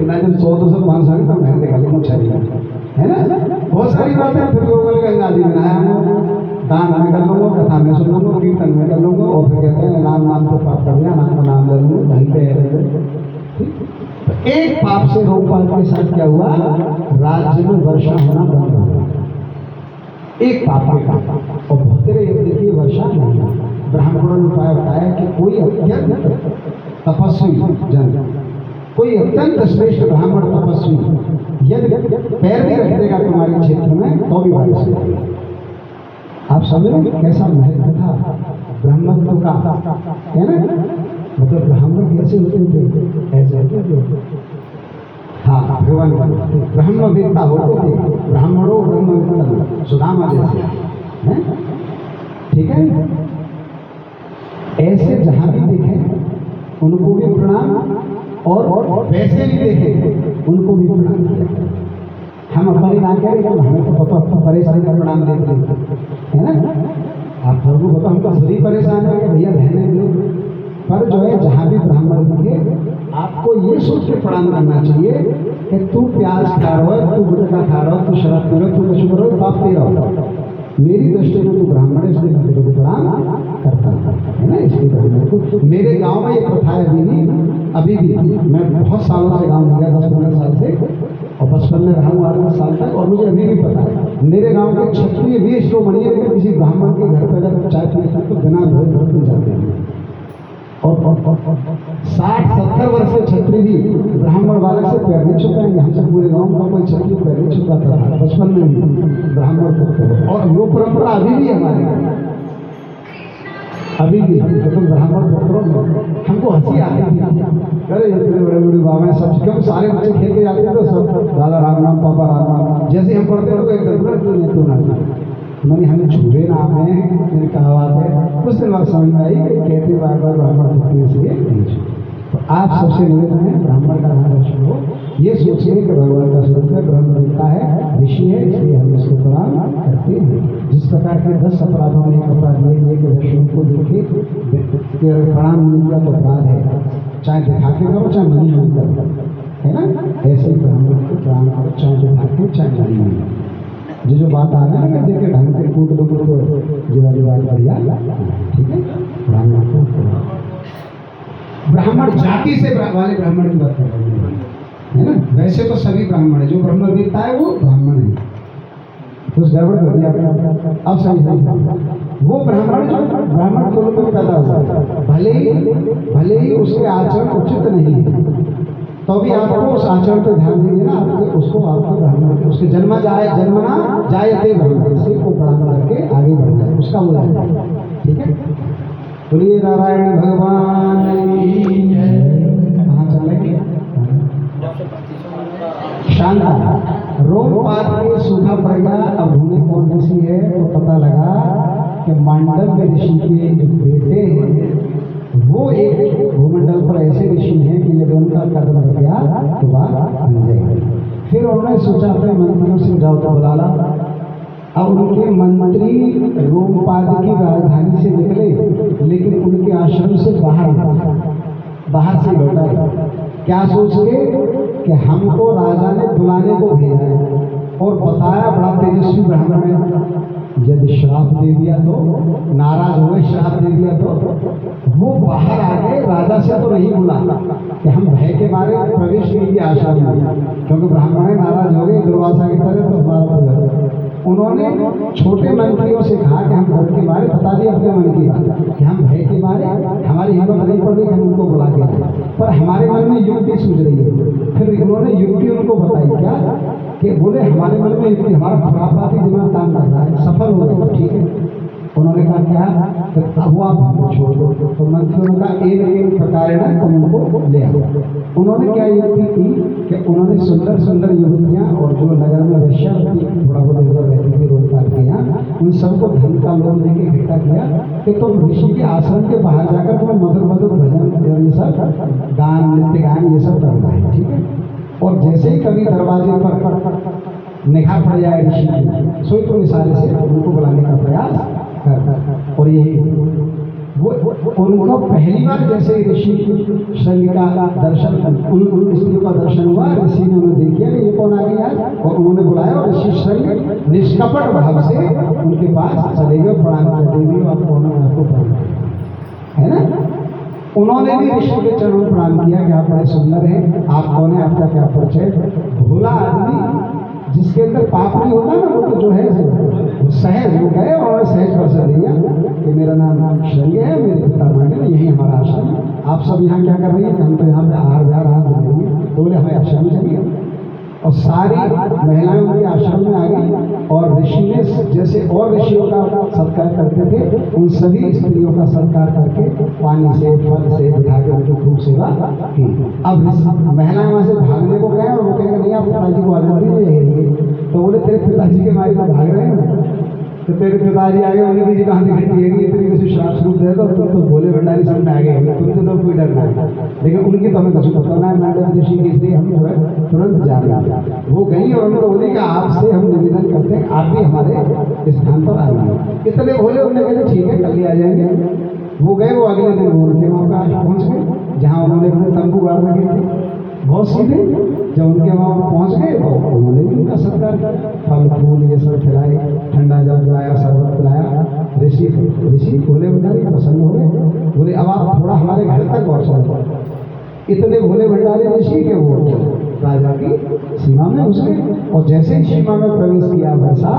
ना जब 100-200 500 तो मैं देखा लेकिन चाहिए है ना बहुत सारी बातें फिर लोगों ने गंगा जी में नहाया दान में कर लूँगा कथा में सुन लूँगा कीर्तन में कर लूँगा और फिर कहते हैं नाम नाम को पाप कर दिया नाम का नाम ले लूँगा वहीं पे एक पाप से लोकपाल के साथ क्या हुआ राज्य में वर्षा होना बंद हो गया एक पाप के कारण और बहुतेरे यज्ञ की वर्षा नहीं ब्राह्मणों ने उपाय बताया कि कोई अत्यंत तपस्वी जन कोई अत्यंत श्रेष्ठ ब्राह्मण तपस्वी यदि पैर भी रख देगा तुम्हारे क्षेत्र में तो भी बारिश होगी आप समझ रहे कैसा महत्व था ब्रह्मत्व का है ना मतलब ब्राह्मण कैसे होते थे ऐसे होते थे हाँ भगवान ब्रह्मवेत्ता होते थे ब्राह्मणों ब्रह्मवेत्ता सुदामा जैसे ठीक है ऐसे जहां भी देखे उनको भी प्रणाम और वैसे भी देखे उनको भी प्रणाम किया हम अपनी ना कह रहे हमें तो पता परेशानी का प्रणाम देते है ना आप सबको पता हम तो खुद ही परेशान है कि भैया रहने दो पर जो है जहाँ भी ब्राह्मण दिखे आपको ये सोच के प्रणाम करना चाहिए कि तू प्याज खा रहा है तू गुटखा खा रहा है तू शराब पी रहा है तू कुछ करो पाप पी रहा हो मेरी दृष्टि में तू ब्राह्मण है इसलिए मैं तेरे को प्रणाम करता है ना इसलिए मेरे गांव में ये प्रथा है अभी भी मैं बहुत सालों से गाँव में गया 10-15 साल से और बचपन में रहा हूँ 8 साल तक और मुझे अभी भी पता है मेरे गांव के क्षत्रिय भी इसको मनिए कि किसी ब्राह्मण के घर पर जब चाय पीते हैं तो बिना धोए घर में जाते हैं और 60-70 वर्ष के क्षत्रिय भी ब्राह्मण वाले से पैर नहीं छुपाएंगे हमसे पूरे गांव का कोई क्षत्रिय पैर नहीं छुपाता था बचपन में भी ब्राह्मण और वो परंपरा अभी भी हमारे अभी भी तो ब्राह्मण पुत्रों में हमको हंसी आती थी अरे इतने बड़े बड़े बाबा सब क्यों सारे बच्चे खेल के जाते थे तो सब दादा राम नाम पापा राम नाम जैसे हम पढ़ते थे तो एक तो ना मैंने हमें छुए नाम है मैंने कहा बात है कुछ दिन बाद समझ में आई कि कहते बार बार ब्राह्मण पुत्र इसलिए नहीं छू तो आप सबसे निवेदन है ब्राह्मण का नाम रक्षण हो ये सोचिए कि भगवान का स्वरूप है ब्रह्म देवता है ऋषि है इसलिए हम इसको प्रणाम करते हैं जिस प्रकार के 10 अपराधों में एक अपराध ये कि वैष्णव को देखे प्रणाम नहीं किया तो अपराध है चाहे दिखा के करो चाहे मनी नहीं करो है ना ऐसे ही ब्राह्मण को प्रणाम करो चाहे दिखा के चाहे मनी नहीं जो बात आ रहा है ना देखे ढंग से कूट दो जीवाली बात बढ़िया ठीक है ब्राह्मण को ब्राह्मण जाति से वाले ब्राह्मण की बात कर रहे हैं है ना वैसे तो सभी ब्राह्मण है जो ब्रह्मवेत्ता है वो ब्राह्मण है कुछ गड़बड़ कर दिया अब सही वो ब्राह्मण जो ब्राह्मण कुल में पैदा हुआ भले ही उसके आचरण उचित नहीं है तो भी आपको उस आचरण पर ध्यान देंगे ना आपको उसको आपको ब्राह्मण उसके जन्मना जाए थे ब्राह्मण इसी को प्रणाम करके आगे बढ़ना है उसका वो है ठीक है बोलिए नारायण भगवान कहाँ चलेंगे शांता रोमपाद के सूखा पड़ गया अब भूमि कौन ऋषि है तो पता लगा कि मांडव्य ऋषि के एक बेटे हैं वो एक भूमंडल पर ऐसे ऋषि हैं कि यदि उनका कदम रख गया तो बात बन जाएगी फिर उन्होंने सोचा अपने मंत्रियों से जाओ तो बुला ला अब उनके मंत्री रोमपाद की राजधानी से निकले लेकिन उनके आश्रम से बाहर से लौटा क्या सोच के कि हमको राजा ने बुलाने को भेजा है और बताया बड़ा तेजस्वी ब्राह्मण है यदि श्राप दे दिया तो नाराज हुए श्राप दे दिया तो वो बाहर आके राजा से तो नहीं बोला कि हम भय के मारे प्रवेश नहीं किया आश्रम में क्योंकि ब्राह्मण नाराज हो गए दुर्वासा की तरह तो हमारा उन्होंने छोटे मंत्रियों से कहा कि हम घर के बारे बता दिए अपने मन की बात कि हम भय के बारे हमारी हिम्मत नहीं पड़ रही हम उनको बुला के पर हमारे मन में युक्ति सूझ रही है फिर उन्होंने युक्ति उनको बताई क्या कि बोले हमारे मन में युक्ति हमारा खुराफाती दिमाग काम कर रहा है सफल हो गए ठीक है उन्होंने कहा क्या कि अब आप हमको छोड़ दो तो मंत्रियों का एक प्रकार है तुम उनको ले आओ उन्होंने क्या युक्ति की कि उन्होंने सुंदर सुंदर युवतियाँ और जो नगर में वेश्या थोड़ा बहुत इधर रहती थी रोजगार के यहाँ उन सबको धन का लोन लेके इकट्ठा किया कि तुम ऋषि के आश्रम के बाहर जाकर तुम्हें मधुर मधुर भजन ये सब गान नृत्य गान ये सब करना है ठीक है और जैसे ही कभी दरवाजे पर निगाह पड़ जाए ऋषि की सोई तो इशारे से उनको बुलाने का प्रयास और यही वो उनको पहली बार जैसे ऋषि शृंग का दर्शन उन स्त्रियों का दर्शन हुआ, ऋषि ने उन्हें देखा कि ये कौन आ गया, और उन्होंने बुलाया और ऋषि शृंग निष्कपट भाव से उनके पास चले गए, प्रणाम कर देंगे, आप कौन है, आपको प्रणाम है ना। उन्होंने भी ऋषि के चरणों में प्रणाम किया कि आप बड़े सुंदर हैं, आप कौन है, आपका क्या परिचय। भोला आदमी जिसके अंदर पाप नहीं होता ना, वो तो जो है वो सहज हो गए और सहज परिचय दिया कि मेरा नाम शृंग है, मेरे पिता मांगे, यही हमारा आश्रम है, आप सब यहाँ क्या कर रही है, हम तो यहाँ पे आहार विहार देंगे, तो बोले हमें आश्रम में चलिए। और सारी महिलाएं उनके आश्रम में आ गई और ऋषि ने जैसे और ऋषियों का सत्कार करते थे, उन सभी स्त्रियों का सत्कार करके पानी से फल से बिठा के उनकी खूब सेवा की। अब महिलाएं वहां से भागने को गए और वो कहेंगे नहीं, आप पिताजी को आजादी दे, तो बोले तेरे पिताजी के मारे तो भाग रहे हैं, तो तेरे पिताजी आगे उन्हें जी कहाँ दिखती है, इस तरीके से श्राप स्वरूप दे दो, तुम तो भोले भंडारी सब में आ गए, तुमसे तो कोई डर नहीं, लेकिन उनकी तो हमें कुछ पता नहीं, मैडम ऋषि की, इसलिए हम जो है तुरंत जा रहे हैं। वो गई और उनको बोले कि आपसे हम निवेदन करते हैं आप भी हमारे स्थान पर आ जाए। इतने भोले उन्होंने कहा ठीक है कल ही आ जाएंगे। वो गए, वो अगले दिन वो उनके वहाँ पर पहुँच गए जहाँ उन्होंने अपने तंबू गाड़ रखे थे, बहुत सीधे। जब उनके वहाँ पहुँच गए तो उन्होंने भी उनका सत्कार किया, फल फूल ये सब खिलाए, ठंडा जल पिलाया, शरबत पिलाया। ऋषि भोले भंडारी प्रसन्न हो गए, बोले अब आप थोड़ा हमारे घर तक पहुँचो। इतने भोले भंडारी ऋषि के वो राजा की सीमा में घुस गए और जैसे ही सीमा में प्रवेश किया वर्षा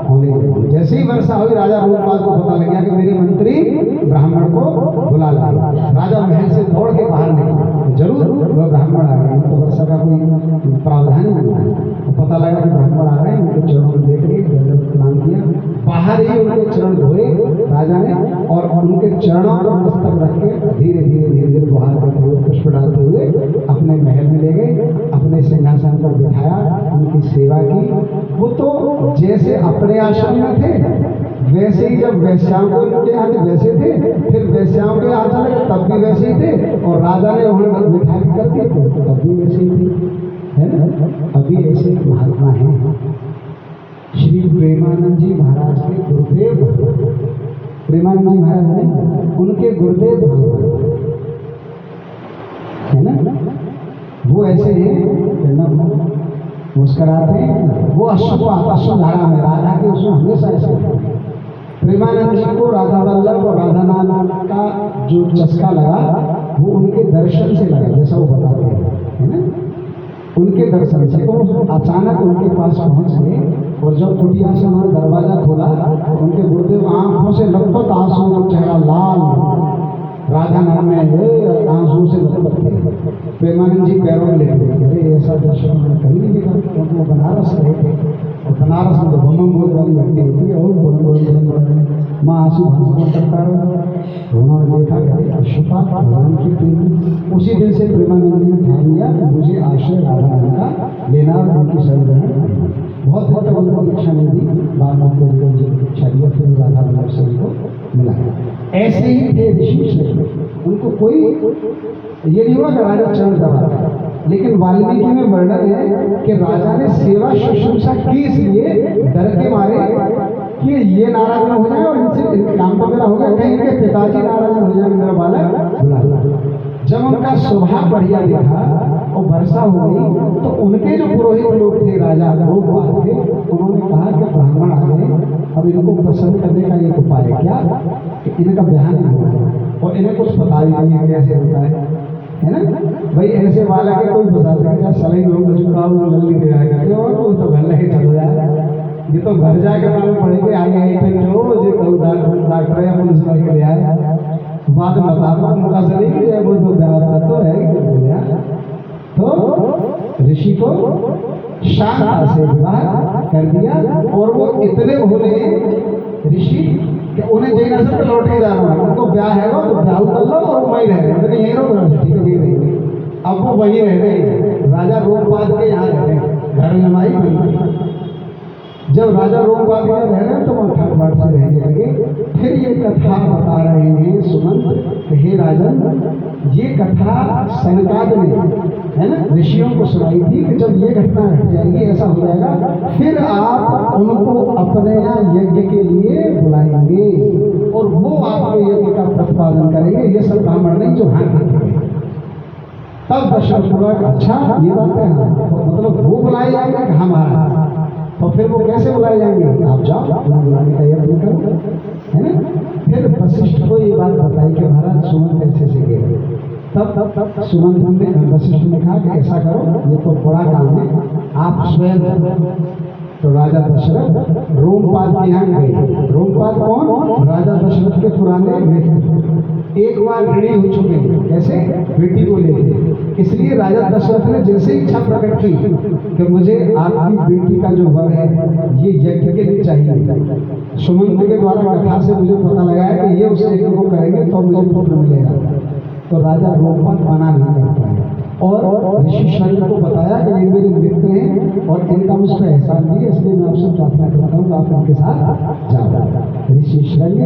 होने लगी। जैसे ही वर्षा हुई राजा रूपपाल को पता लग गया कि मेरे मंत्री ब्राह्मण को बुला लाया। राजा महल से दौड़ के बाहर निकला, जरूर वह ब्राह्मण आ गए, तो वर्षा का कोई प्रावधान नहीं है। तो पता लगा कि ब्राह्मण आ रहे हैं, उनके चरणों में देख के प्रणाम किया, बाहर ही उनके चरण धोए राजा ने और उनके चरणों पर मस्तक रख के धीरे धीरे धीरे धीरे बाहर करते हुए पुष्प डालते हुए अपने महल में ले गए, अपने सिंहासन पर बिठाया, उनकी सेवा की। वो तो जैसे अपने आश्रम में थे वैसे ही, जब वैश्याओं को उनके यहाँ वैसे थे, फिर वैश्याओं के यहाँ चले तब भी वैसे ही थे, और राजा ने उन्हें मिठाई कर दी तो तब भी वैसे ही थी, है ना। अभी ऐसे महात्मा हैं। श्री प्रेमानंद जी महाराज के गुरुदेव, प्रेमानंद जी महाराज हैं, उनके गुरुदेव है ना, वो ऐसे हैं मुस्कराते हैं, वो अश्वधारा में राधा के उसमें हमेशा ऐसे। प्रेमानंद जी को राधा वल्लभ और राधा नाम का जो चस्का लगा वो उनके दर्शन से लगा, जैसा वो बताते हैं, है ना, उनके दर्शन से। तो अचानक उनके पास पहुंच गए और जब कुटिया से उन्होंने दरवाजा खोला उनके गुरुदेव आंखों से लपट आंसू, चेहरा लाल, राधा नाम में आंसू से लपट गए। प्रेमानंद जी पैरों में लेट गए, अरे ऐसा दर्शन मैंने कहीं नहीं देखा, क्योंकि वो बनारस रहे थे और बनारस में तो बम बोल वाली घंटी होती है और माँ आंसू भाषण करता रहा। उन्होंने देखा कि अशुपा भगवान की प्रेम। उसी दिन से प्रेमानंद जी ने ध्यान दिया कि मुझे आश्रय राधा नाम का लेना और उनकी शरण ग्रहण। बहुत दिन तक उनको दीक्षा नहीं दी, बाद में उनको दीक्षा दिया, फिर राधा वल्लभ से उनको मिला। ऐसे ही थे ऋषि, उनको कोई ये नहीं हुआ कि राजा चरण दबा, लेकिन वाल्मीकि में वर्णन है कि राजा ने सेवा शुश्रूषा की इसलिए डर के मारे कि ये नाराज न हो जाए और इनसे काम तो मेरा हो गया, कहीं इनके पिताजी नाराज हो जाए, मेरा बालक बुला। जब उनका स्वभाव बढ़िया देखा और वर्षा हो गई तो उनके जो पुरोहित लोग थे, राजा लोग थे, उन्होंने कहा कि ब्राह्मण आ गए, अब इनको प्रसन्न करने का एक उपाय क्या कि इनका ब्याह नहीं हुआ और इन्हें कुछ पता ही नहीं है कैसे होता है ना। भाई ऐसे वाला के कोई बता देगा, सलाई लोग जल्दी दे आएगा और वो तो घर लेके चल जाएगा, ये तो घर जाकर मालूम पड़ेगा आगे डॉक्टर या पुलिस लेके ले आए, बाद में बता उनका शरीर वो तो ब्याह तो है। तो ऋषि को शांत से विवाह कर दिया और वो इतने भोले ऋषि कि उन्हें जैन से लौट के जाना है, उनको ब्याह है वो तो ब्याह कर लो और वहीं रह रहे, यहीं रहो, ठीक है। अब वो वहीं रह रहे, राजा रोमपाद के यहाँ रह रहे, घर में माई बनी। जब राजा रोमपाद के रह रहे तो वहाँ ठाट बाट से रहने लगे। फिर ये कथा बता रहे हैं सुमंत, हे राजन, ये कथा सनकाद ने है ना, ऋषियों को सुनाई थी कि जब ये घटना घट जाएगी, ऐसा हो जाएगा, फिर आप उनको अपने यहाँ यज्ञ के लिए बुलाएंगे और वो आपके यज्ञ का प्रतिपादन करेंगे। ये सब ब्राह्मण नहीं जो हाँ हाँ। तब दशरथ बोला अच्छा ये बात है, मतलब वो बुलाए जाएंगे कि हमारा, तो फिर वो कैसे बुलाए जाएंगे, आप जाओ उन्हें बुलाने का यत्न करो, है ना। फिर वशिष्ठ को ये बात बताई कि महाराज सुमंत ऐसे से गए। तब सुमंत ने वशिष्ठ ने कहा कि ऐसा करो, ये तो बड़ा काम है, आप स्वयं। तो राजा दशरथ रोमपाद के यहाँ गए। रोमपाद कौन, राजा दशरथ के पुराने लेखक, एक बार ऋणी हो चुके हैं, कैसे, बेटी को लेकर। इसलिए राजा दशरथ ने जैसे इच्छा प्रकट की कि मुझे आपकी बेटी का जो वर है ये यज्ञ के लिए चाहिए। सुमंत के द्वारा कथा से मुझे पता लगा है कि ये उस यज्ञ को करेंगे तो मुझे पुत्र मिलेगा। तो राजा रोमपाद मना नहीं करता है और ऋषि शल्य को बताया कि ये मेरे मित्र हैं और इनका मुझ पर एहसान नहीं है, इसलिए मैं आपसे प्रार्थना करता हूँ कि आप इनके साथ जाओ। ऋषि शल्य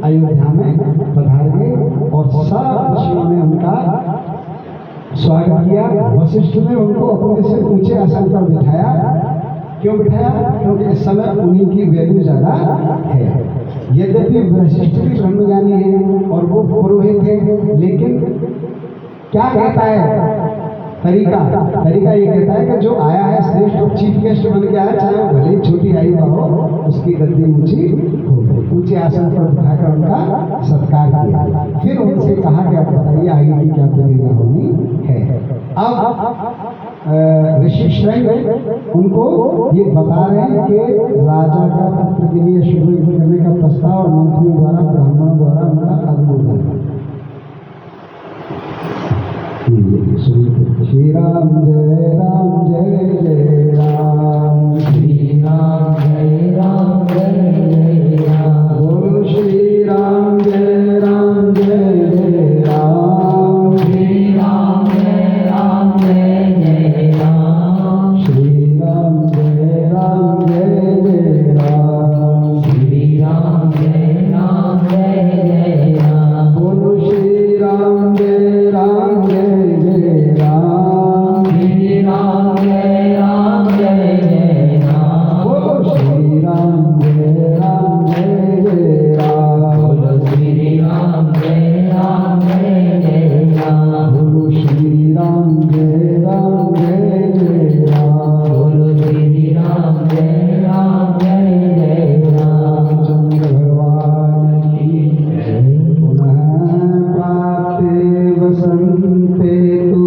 अयोध्या में पधार गए और सब ऋषियों ने उनका स्वागत किया। वशिष्ठ ने उनको अपने से ऊंचे आसन पर बिठाया। क्यों बिठाया, क्योंकि इस समय उन्हीं की वैल्यू ज्यादा है। यद्यपि वशिष्ठ भी ब्रह्मज्ञानी है और वो पुरोहित है, लेकिन क्या कहता है तरीका ये कहता है कि जो आया है श्रेष्ठ चीफ गेस्ट बन के आया, चाहे वो भले ही छोटी आयु का हो, उसकी गद्दी ऊंची हो। ऊंचे आसन पर बिठाकर उनका सत्कार किया। फिर उनसे कहा कि आप बताइए आगे की क्या प्रतिक्रिया होनी है। अब ऋषि शल्य उनको ये बता रहे हैं कि राजा का पुत्र के लिए शुभ करने का प्रस्ताव और मंत्रियों द्वारा ब्राह्मणों द्वारा उनका अनुमोदन। श्री राम जय राम जय जय राम, श्री राम जय राम जय जय राम, बोलो श्री राम जय राम जय जय राम, श्री राम जय राम जय जय राम, श्री राम जय राम जय जय राम, श्री राम जय राम जय जय राम, बोलो श्री राम जय राम जय जय राम, श्री राम जय राम जय जय राम, बोलो श्री राम जय राम जय जय राम, बोलो श्री राम जय राम जय जय राम, बोलो श्री राम जय राम जय जय राम, बोलो श्री राम जय राम जय जय राम। चंद्र भगवान की जय। पुनः प्राप्ते वसंते तु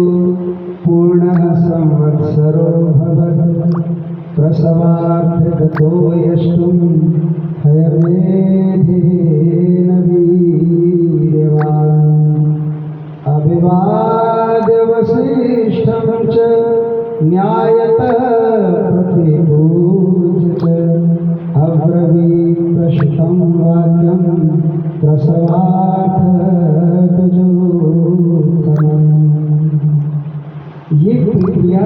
पूर्णः संवत्सरो भवत्, प्रसवार्थगतो यष्टुं हयमेधिरेण वीर्यवान्, अभिवाद्य वसिष्ठं च न्यायतः प्रतिपूज्य च, अब्रवीत् प्रश्रुतं वाक्यं प्रसवार्थगजोत्तमम्। ये प्रक्रिया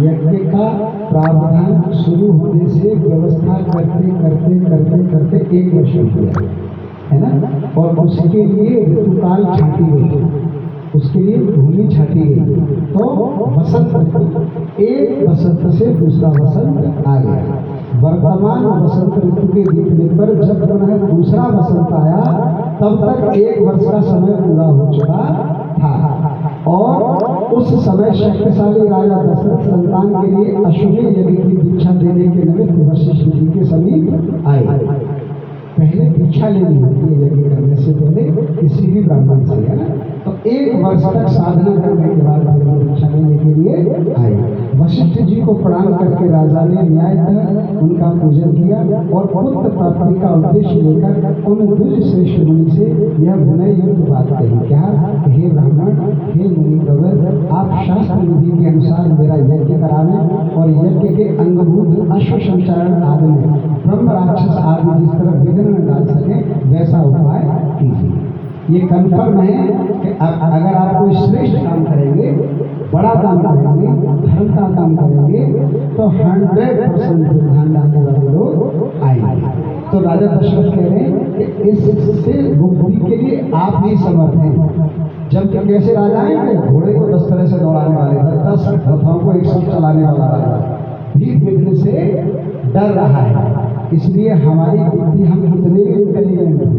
यज्ञ का प्रावधान शुरू होने से व्यवस्था करते करते करते करते 1 वर्ष हो गया है ना। और उसके लिए ऋतुकाल छाटी गई, उसके लिए भूमि छाटी गई। तो वसंत ऋतु, एक वसंत से दूसरा वसंत आ गया। वर्तमान वसंत ऋतु के बीतने पर जब पुनः दूसरा वसंत आया तब तक 1 वर्ष का समय पूरा हो चुका था। और उस समय शक्तिशाली राजा दशरथ संतान के लिए अश्वमेध यज्ञ की दीक्षा देने के निमित्त वशिष्ठ जी के समीप आए। पहले दीक्षा लेनी होती है यज्ञ करने से पहले किसी भी ब्राह्मण से, है ना। तो 1 वर्ष तक साधना करने के बाद दीक्षा लेने के लिए आए। वशिष्ठ जी को प्रणाम करके राजा ने न्यायतः उनका पूजन किया और पुत्र प्राप्ति का उद्देश्य लेकर उन द्विज श्रेष्ठ मुनि से यह विनय युक्त बात कही। क्या, हे ब्राह्मण, हे मुनि कवर, आप शास्त्र विधि के अनुसार मेरा यज्ञ कराने और यज्ञ के अंगभूत अश्व संचारण आदि में ब्रह्म राक्षस आदि जिस तरह विघ्न न डाल सके वैसा उपाय कीजिए। ये कन्फर्म है कि अगर आप कोई श्रेष्ठ काम करेंगे, बड़ा काम करेंगे, धर्म का काम करेंगे तो 100% ध्यान डालने वाले लोग आएंगे। तो राजा दशरथ कह रहे हैं कि इससे मुक्ति के लिए आप ही समर्थ हैं। जब कि कैसे राजा हैं, घोड़े को 10 तरह से दौड़ाने वाले, 10 रथों को एक साथ चलाने वाला राजा भी विघ्न से डर रहा है। इसलिए हमारी बुद्धि, हम कितने भी इंटेलिजेंट हैं,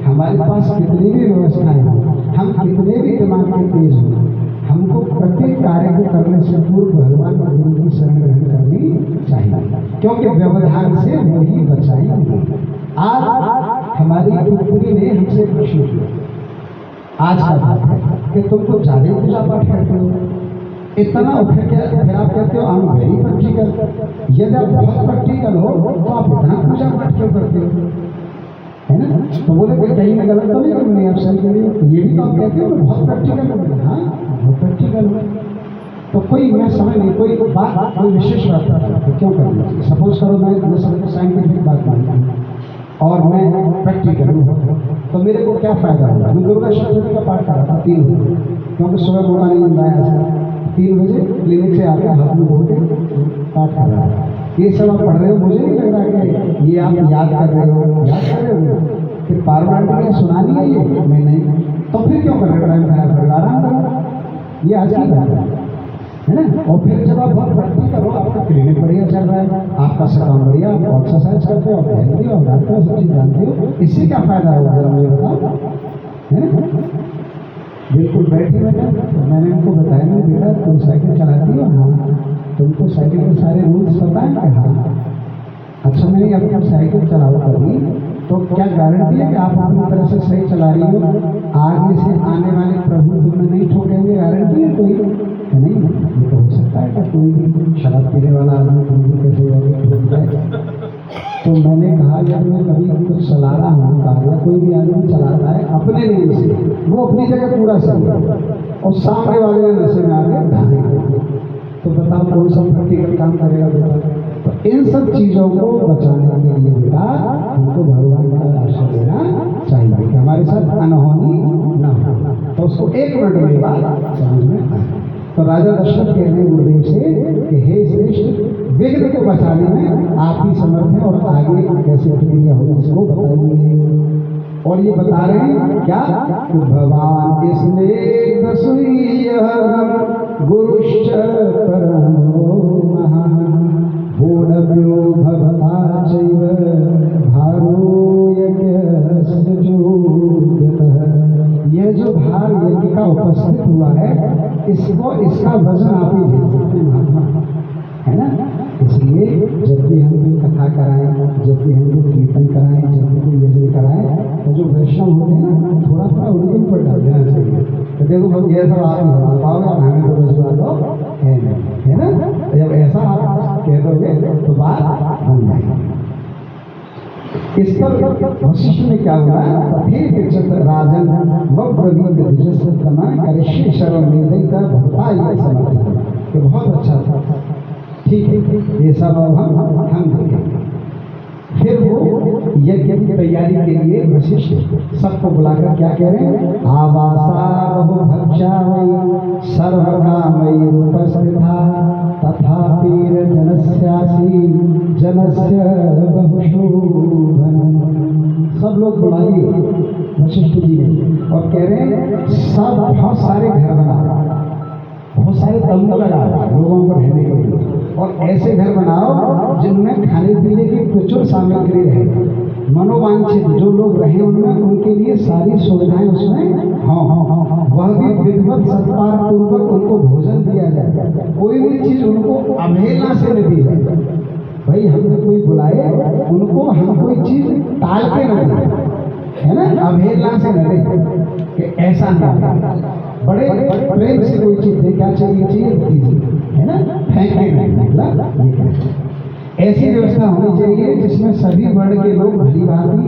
हमारे पास कितनी भी व्यवस्थाएं हैं, हम कितने भी दिमाग में तेज हों, हमको प्रत्येक कार्य को करने से पूर्व भगवान गुरु की शरण ग्रहण करनी चाहिए, क्योंकि व्यवधान से वही बचाएंगे। आज हमारी पुत्री ने हमसे प्रश्न किया, आज का बात है कि तुम तो ज्यादा पूजा पाठ करते हो, इतना उठे क्या, फिर आप कहते हो हम वेरी प्रैक्टिकल। यदि आप बहुत प्रैक्टिकल हो तो आप इतना पूजा पाठ क्यों करते हो, है ना? तो बोले कि कहीं मैं गलत तो नहीं करूँगी, आप सही करिए। ये भी तो आप कहते हो मैं बहुत प्रैक्टिकल हूँ। हाँ, बहुत प्रैक्टिकल हूँ। तो कोई मैं समझ नहीं, कोई बात, कोई विशेष बात तो क्यों करना चाहिए? सपोज करो मैं सबको साइंटिफिक बात मानता हूँ और मैं प्रैक्टिकल हूँ, तो मेरे को क्या फायदा होगा? मैं दुर्गा सप्तमी का पाठ कर रहा था 3 बजे, क्योंकि सुबह मौका नहीं मिल रहा है। 3 बजे क्लिनिक से आकर हाथ में धो के पाठ कर रहा है। ये सब आप पढ़ रहे हो, मुझे नहीं लग रहा कि ये आप याद कर रहे हो, याद कर रहे हो। फिर पार्वती ने सुनानी है ये, मैं नहीं, तो फिर क्यों कर रहे हो? टाइम खराब करो, आराम करो। ये आज की बात है ना? और फिर जब आप बहुत प्रैक्टिस करो, आपका क्लिनिक बढ़िया चल रहा है, आपका काम बढ़िया, आप एक्सरसाइज करते हो, आप हेल्दी हो, डॉक्टर हो, सब चीज जानते हो, इससे क्या फायदा होगा जरा मुझे बताओ, है ना? बिल्कुल बैठे बैठे मैंने उनको बताया, नहीं बेटा तुम साइकिल चलाती हो? हाँ। तुमको साइकिल के सारे रूल्स पता है क्या? हाँ। अच्छा, नहीं, अब तुम साइकिल चलाओ कभी तो क्या गारंटी है कि आप अपनी तरह से सही चला रही हो? आगे से आने वाले प्रभु तुम्हें नहीं ठोकेंगे, गारंटी है कोई? नहीं, ये तो हो सकता है कि कोई भी शराब पीने वाला आदमी तुमको कैसे ठोक जाए। तो मैंने कहा यार मैं कभी कुछ चला रहा हूँ कार, या कोई भी आदमी चलाता है अपने लिए से, वो अपनी जगह पूरा सही है और सामने वाले ने नशे में आके ढाने, तो बताओ कौन सा प्रैक्टिकल काम करेगा बेटा? तो इन सब चीजों को बचाने के लिए बेटा हमको भगवान का आश्रय लेना चाहिए कि हमारे साथ अनहोनी न हो। तो उसको 1 मिनट में बात समझ में आए। तो राजा दशरथ कह रहे गुरुदेव से कि हे श्रेष्ठ, विघ्न को बचाने में आप ही समर्थ हैं और आगे कैसे प्रक्रिया होगी इसको बताइए। और ये बता रहे हैं क्या कि भगवान इसमें गुरुश्च परमो महान् भूनव्यो भवता चैव भारो यज्ञस्य जोग्यतः। ये जो भार यज्ञ का उपस्थित हुआ है, इसको, इसका वजन आप ही झेल सकते हैं महात्मा, है ना? इसलिए जब भी हम कोई कथा कराएं, जब भी हम कोई कीर्तन कराएं, जब भी कोई यज्ञ कराएं, तो जो वैष्णव होते हैं थोड़ा थोड़ा उनके ऊपर डाल देना चाहिए। तो देखो ये सब आप संभाल पाओगे, हमें तो वैसे तो है नहीं, है ना? जब ऐसा आप कह दोगे तो बात बन जाएगी। इस पर वशिष्ठ ने क्या बोला? राजन करिष्ये शरण वेदिका भवता ये समर्थ। ये बहुत अच्छा था, ठीक है, ये सब हम देखेंगे। फिर वो यज्ञ की तैयारी के लिए वशिष्ठ सबको बुलाकर क्या कह रहे हैं? आवासा बहुभक्षा वै सर्वकामैः उपस्थिता तथापि जनस्यासि जनस्य बहुशोभनम्। सब लोग बुलाइए वशिष्ठ जी ने और कह रहे हैं सब बहुत सारे घर बनाओ, बहुत सारे तंबू लगाओ लोगों को रहने के लिए, और ऐसे घर बनाओ जिनमें खाने पीने की प्रचुर सामग्री रहे, मनोवांछित जो लोग रहे उनमें उनके लिए सारी सुविधाएं उसमें हाँ, वह भी विधिवत सत्कार पूर्वक उनको भोजन दिया जाए, कोई भी चीज उनको अवहेलना से न दी जाए। भाई हमें कोई बुलाए उनको हम कोई चीज टाल के न दें, है ना? अवहेलना से न दें कि ऐसा नहीं, बड़े प्रेम से कोई चीज दे, क्या चाहिए दीजिए, है ना? फेंकने नहीं, मतलब ये ऐसी व्यवस्था होनी चाहिए जिसमें सभी वर्ण के लोग भली भांति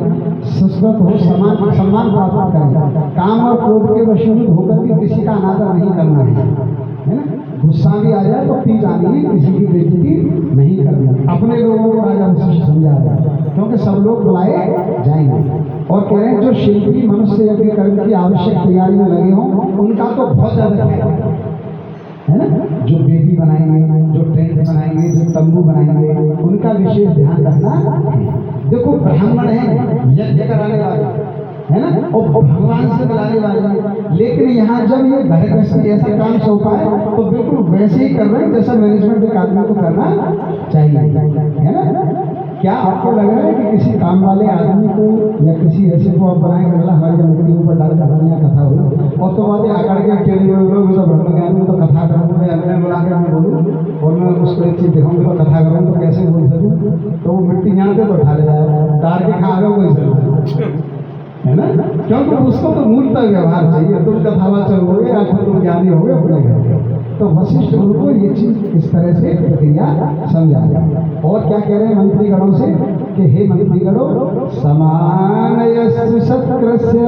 सुस्वत हो, सम्मान प्राप्त करें। काम और क्रोध के वशीभूत होकर भी किसी का अनादर नहीं करना है ना? गुस्सा भी आ जाए तो पी जानी है, किसी की बेइज्जती नहीं करनी। अपने लोगों को राजा वशिष्ठ समझा रहा है, क्योंकि सब लोग बुलाए जाएंगे। और कह रहे हैं जो शिल्पी मनुष्य यज्ञ कर्म की आवश्यक तैयारी में लगे हों उनका तो बहुत ज्यादा है ना? जो वेदी बनाएंगे, जो टेंट बनाएंगे, जो तंबू बनाएंगे, उनका विशेष ध्यान रखना। देखो ब्राह्मण है यज्ञ कराने वाले, है ना, और भगवान से बुलाने वाले। लेकिन यहाँ जब ये घर गृहस्थी ऐसा काम सौंपा है तो बिल्कुल वैसे ही कर रहे हैं जैसा मैनेजमेंट एक आदमी को करना चाहिए, है ना। क्या आपको लग रहा है कि किसी काम वाले आदमी को या किसी ऐसे को आप बनाए अगला हमारे घर के ऊपर डाल कर कथा हो और तो बातें आकर के टेढ़े लोग तो भ्रम ज्ञान तो कथा करूँ मैं अगले बुला कर मैं बोलूँ और मैं उसको एक चीज दिखाऊँ तो कथा करूँ तो कैसे बोल सकूँ, तो वो मिट्टी जानते तो उठा ले जाए तार के खा गए कोई जरूर, है ना। क्योंकि उसको तो मूलतः व्यवहार चाहिए, तुम कथावाचक हो गए या फिर तुम ज्ञानी हो गए अपने घर। तो वशिष्ठ गुरु को ये चीज इस तरह से प्रक्रिया समझाया। और क्या कह रहे हैं मंत्रीगणों से कि हे मंत्रीगणों, समानयस्तु सत्कृस्य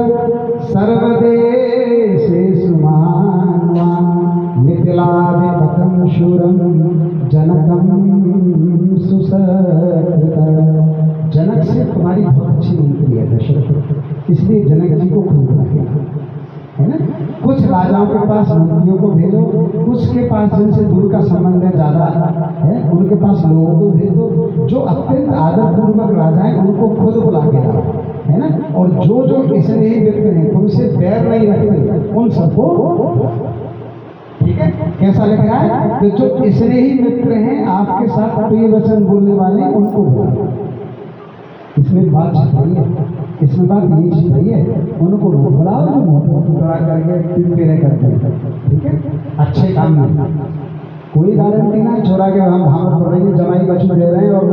सर्वदेशेषु मानवान् मिथिलाधिपतिं शूरं जनकं सुसकृतं। जनक से तुम्हारी बहुत अच्छी मंत्री है दशरथ, इसलिए जनक जी को खुद रखेगा, है ना। कुछ राजाओं के पास मंत्रियों को भेजो, उसके पास जिनसे दूर का संबंध है ज्यादा है उनके पास लोगों को भेजो, जो अत्यंत आदरपूर्वक राजा है उनको खुद बुला के लाओ, है ना। और जो जो स्नेही व्यक्ति हैं तुमसे बैर नहीं रखते उन सबको, ठीक है। कैसा लग रहा है कि जो स्नेही मित्र हैं आपके साथ प्रिय वचन बोलने वाले उनको बुलाओ। इसमें बात छिपाई है, इसमें बात ये छिपाई है, उनको बुलाओ जो मोटी करके पेरे करते हैं, ठीक है। अच्छे काम में कोई गारंटी ना छोड़ा के हम भाव पड़ रही है जमाई बच्चों दे रहे हैं और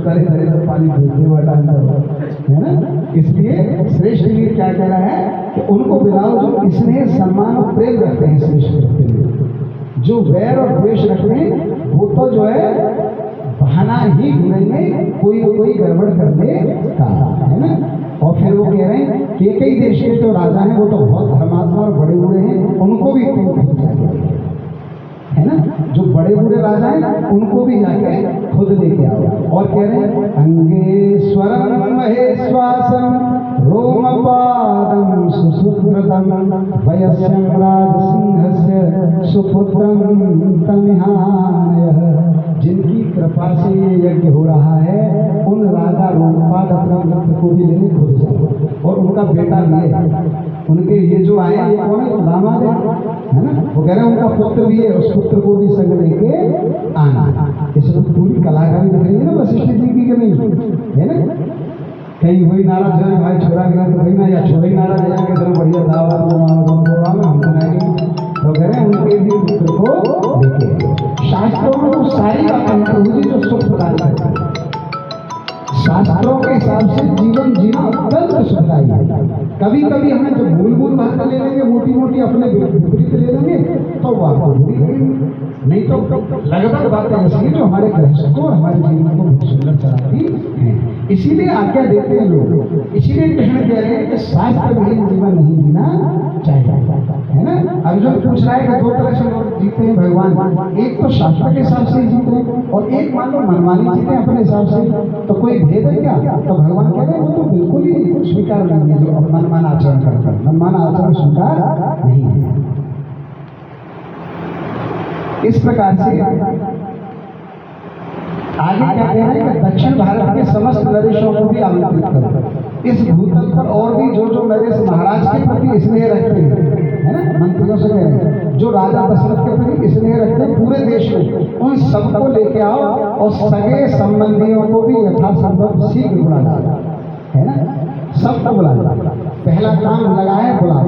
करे करे पानी भेजने वाला है ना। इसलिए श्रेष्ठ वीर क्या कह रहा है कि उनको बुलाओ जो स्नेह सम्मान और प्रेम रखते हैं श्रेष्ठ व्यक्ति में। जो वैर और द्वेष रखते हैं वो तो जो है बहाना ही ढूंढेंगे कोई न कोई गड़बड़ करने का, है ना। और फिर वो कह रहे हैं कि कई देश के जो राजा हैं वो तो बहुत धर्मात्मा और बड़े बूढ़े हैं, उनको भी तुम खुद जाके, है ना। जो बड़े बूढ़े राजा हैं उनको भी जाके खुद लेके आओ। और कह रहे हैं अंगेश्वरम महेश्वासम रोमपादम सुसुकृतम वयस्यं राजसिंहस्य सुपुत्रं तमिहानयः। जिनकी कृपा से ये यज्ञ हो रहा है उन राजा रोमपाद अपने पुत्र को भी लेने खुद जाओ, और उनका बेटा भी है, उनके ये जो आए ये कौन है, दामाद है ना। वो कह रहे हैं उनका पुत्र भी है, उस पुत्र को भी संग लेके आना। इसमें पूरी कलाकारी दिख रही है ना वशिष्ठ जी की, नहीं है ना। कहीं वही नाराज है भाई छोड़ा गया तो भाई ना, या छोड़े नाराज जाएंगे तो बढ़िया दावत हम बनाएंगे, तो कह रहे हैं उनके भी पुत्र को लेके। शास्त्रों में तो सारी बातें प्रभु जी जो सुख प्रदान करते हैं, शास्त्रों के हिसाब से जीवन जीना अत्यंत सुखदायी है। कभी कभी हमें जो मूल मूल बातें ले लेंगे, मोटी मोटी अपने विपरीत ले लेंगे तो वो आपको बुरी लगेगी, नहीं तो लगभग बातें ऐसी हैं जो हमारे गृहस्थ को हमारे जीवन को बहुत सुंदर चलाती है। इसीलिए आज्ञा देते हैं लोग, इसीलिए कृष्ण कह रहे हैं कि शास्त्र विहीन जीवन नहीं जीना चाहिए, है ना। अर्जुन पूछ रहा है कि दो तरह से लोग जीते हैं भगवान, एक तो शास्त्र के हिसाब से जीते हैं और एक मान लो मनमानी जीते हैं अपने हिसाब से, तो कोई भेद है क्या। तो भगवान कह रहे हैं वो तो बिल्कुल ही स्वीकार नहीं है जो मनमाना आचरण करता है, मनमाना आचरण स्वीकार नहीं है। इस प्रकार से आगे क्या कह रहे हैं कि दक्षिण भारत के समस्त नरेशों को भी आमंत्रित करो। इस भूतल पर और भी जो जो नरेश महाराज के प्रति स्नेह रखते हैं, है ना, मंत्रियों से कह रहे हैं जो राजा दशरथ के प्रति स्नेह रखते हैं पूरे देश में, उन सबको लेके आओ और सगे संबंधियों को भी यथासंभव शीघ्र बुला लो, है ना। सबको बुला लो, पहला काम लगाए बुलाओ।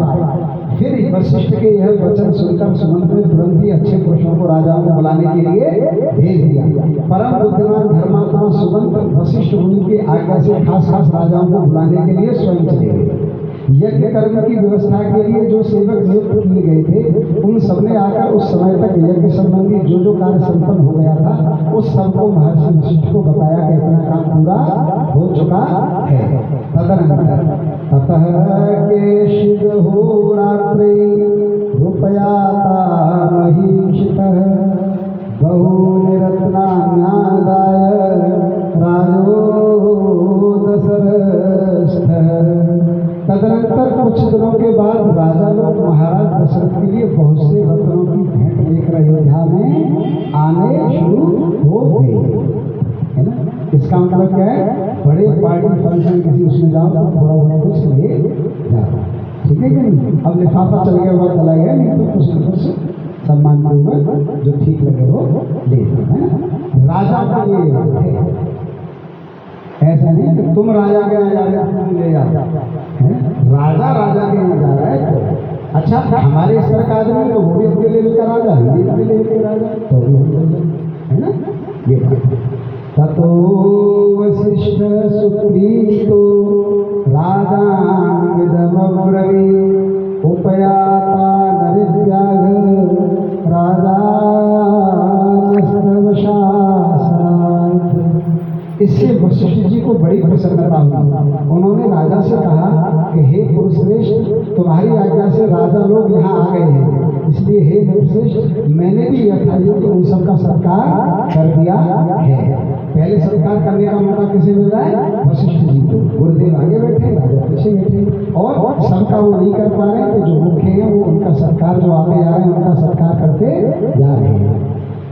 फिर वशिष्ठ के यह वचन सुनकर सुमंत ने तुरंत ही अच्छे पुरुषों को राजाओं को बुलाने के लिए भेज दिया। परम बुद्धिमान धर्मात्मा सुमंत वशिष्ठ मुनि की आज्ञा से खास खास राजाओं को बुलाने के लिए स्वयं चले गए। यज्ञ कर्म की व्यवस्था के लिए जो सेवक नियुक्त किए गए थे उन सबने आकर उस समय तक यज्ञ संबंधी जो जो कार्य संपन्न हो गया था उस सबको महर्षि वशिष्ठ को बताया कि इतना काम पूरा हो चुका है। तदनंतर ततः केशिद हो रात्रि रुपयाता महीक्षितः बहूनि रत्नान्यादाय राजो दशरथः। तदनंतर कुछ दिनों के बाद राजा लोग महाराज दशरथ के लिए बहुत से रत्नों की भेंट लेकर अयोध्या में आने शुरू हो गए, है ना। इसका मतलब क्या है, बड़े पार्टी फंक्शन किसी उसमें जाओ तो थोड़ा बहुत कुछ ले जाओ, ठीक है कि नहीं। अब लिफाफा चल गया हुआ चला गया, नहीं तो कुछ न कुछ सम्मान मांगो जो ठीक लगे वो ले लो, है ना। राजा का ये है, ऐसा नहीं कि तुम राजा के यहाँ जा रहे हो तुम ले जाओ, राजा राजा के यहाँ जा रहा है। तो अच्छा हमारे स्तर का आदमी तो वो भी अपने लेवल का राजा, हम भी अपने लेवल के राजा, तो भी है ना ये बात। ततो वसिष्ठ सुप्रीतो राजांगिदमब्रवी उपयाता नरिव्याघ राजास्तवशासनात्। इससे वशिष्ठ जी को बड़ी प्रसन्नता हुई। उन्होंने राजा से कहा कि हे पुरुषश्रेष्ठ, तुम्हारी आज्ञा से राजा लोग यहाँ आ गए हैं, इसलिए हे नृपश्रेष्ठ मैंने भी यथायोग्य कि उन सबका सत्कार कर दिया है। पहले सत्कार करने का मौका किसे मिल रहा है? वशिष्ठ जी को। गुरुदेव आगे बैठे, राजा पीछे बैठे, और सबका वो नहीं कर पा रहे, तो जो मुख्य है वो उनका सत्कार, जो आगे जा रहे हैं उनका सत्कार करते जा रहे हैं।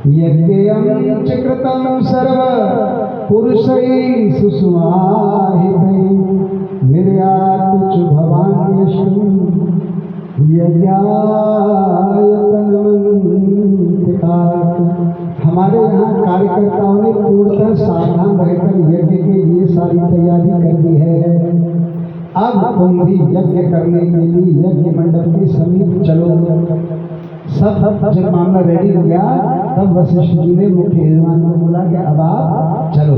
यज्ञयं च कृतं सर्व पुरुषैः सुसुमाहितैः निर्यातु च भवान्यश्वं यज्ञायतनमन्त्रिकात्। हमारे यहाँ कार्यकर्ताओं ने पूर्णतः सावधान रहकर यज्ञ के लिए सारी तैयारी कर दी है। अब तुम भी यज्ञ करने के लिए यज्ञ मंडप के समीप चलो। सब जब मामला रेडी हो गया तब वशिष्ठ जी ने मुख्य यजमान को बोला कि अब आप चलो।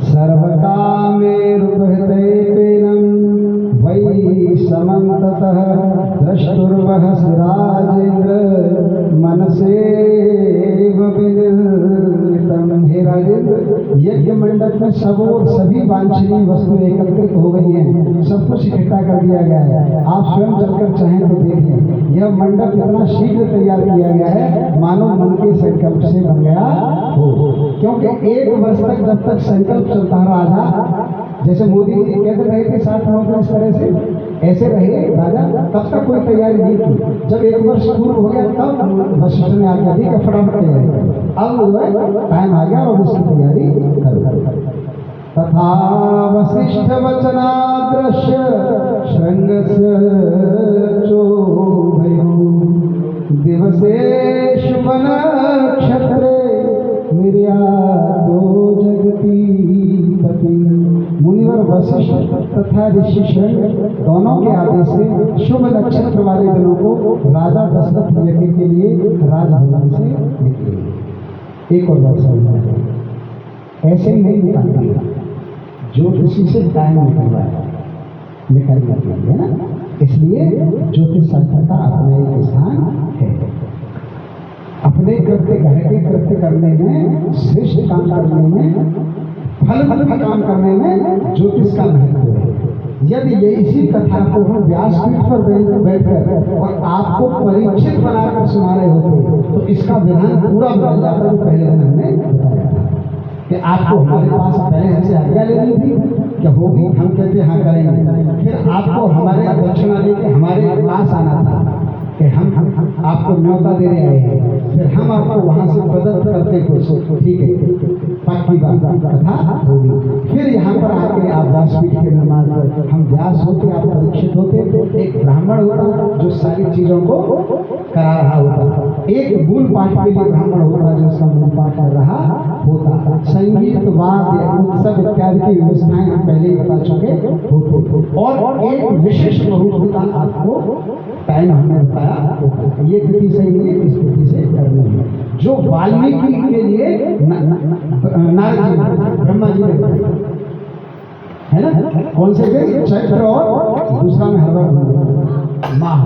सर्वकामेरुपहृतैपेनं वै समन्ततः द्रष्टुर्वहसि राजेन्द्र मनसेव विनिर्मितं। हे राजेंद्र, यज्ञ मंडप में सब और सभी वांछनीय वस्तुएं एकत्रित हो गई हैं, सब कुछ इकट्ठा कर दिया गया है। आप स्वयं चलकर चाहें तो देख लें। यह मंडप इतना शीघ्र तैयार किया गया है मानो मन के संकल्प से बन गया हो। क्योंकि 1 वर्ष तक जब तक संकल्प चलता राजा, जैसे मोदी जी कहते रहे थे 60 नौकरी इस तरह से ऐसे रहे राजा, तब तक कोई तैयारी नहीं की। जब 1 वर्ष पूर्ण हो गया तब वशिष्ठ ने आज्ञा दी कि फटाफट तैयारी करो। अब टाइम आ गया और इसकी तैयारी करो। तथा वसिष्ठ वचनादृश्य श्रृंगस्य चोभयो दिवसेषु वनक्षत्रे निर्यातो जगति पति। मुनिवर वशिष्ठ तथा ऋषि श्रृंग दोनों के आदेश से शुभ नक्षत्र वाले दिनों को राजा दशरथ यज्ञ के लिए राजभवन से निकले। एक और बात समझना, ऐसे ही नहीं निकालती, ज्योतिषी से टाइम निकलना चाहिए ना। इसलिए ज्योतिष शास्त्र का अपना एक स्थान है। अपने कृत्य घर के कृत्य करने में, श्रेष्ठ काम करने में, फल काम करने में ज्योतिष का महत्व है। यदि ये इसी कथा को हम व्यासपीठ पर बैठकर और आपको परीक्षित बनाकर सुना रहे होते तो इसका विधान पूरा बदल जाता। जो पहले दिन हमने बताया कि आपको हमारे पास पहले हमसे आज्ञा लेनी थी कि होगी, हम कहते हाँ करेंगे। फिर आपको हमारे दक्षिणा देके हमारे पास आना था कि हम आपको न्योता देने आए हैं, फिर हम आपको वहां से प्रदत्त करते कुछ, ठीक है, पक्की बात कथा होगी। फिर यहाँ पर आके आप व्यासपीठ के निर्माण पर हम व्यास होते, आप परीक्षित होते, एक ब्राह्मण होता जो सारी चीजों को करा रहा होता, एक मूल पाठ के लिए ब्राह्मण होता जो उसका मूल पाठ कर रहा होता। संगीत, वाद्य, उत्सव इत्यादि की व्यवस्थाएं हम पहले ही बता चुके होते, और एक विशिष्ट मुहूर्त का आपको टाइम हमने बताया होता। ये तिथि से नहीं है, इस तिथि से करनी है, जो वाल्मीकि के लिए नारद जी ब्रह्मा जी ने है ना। कौन से थे? चैत्र और दूसरा में हर माह,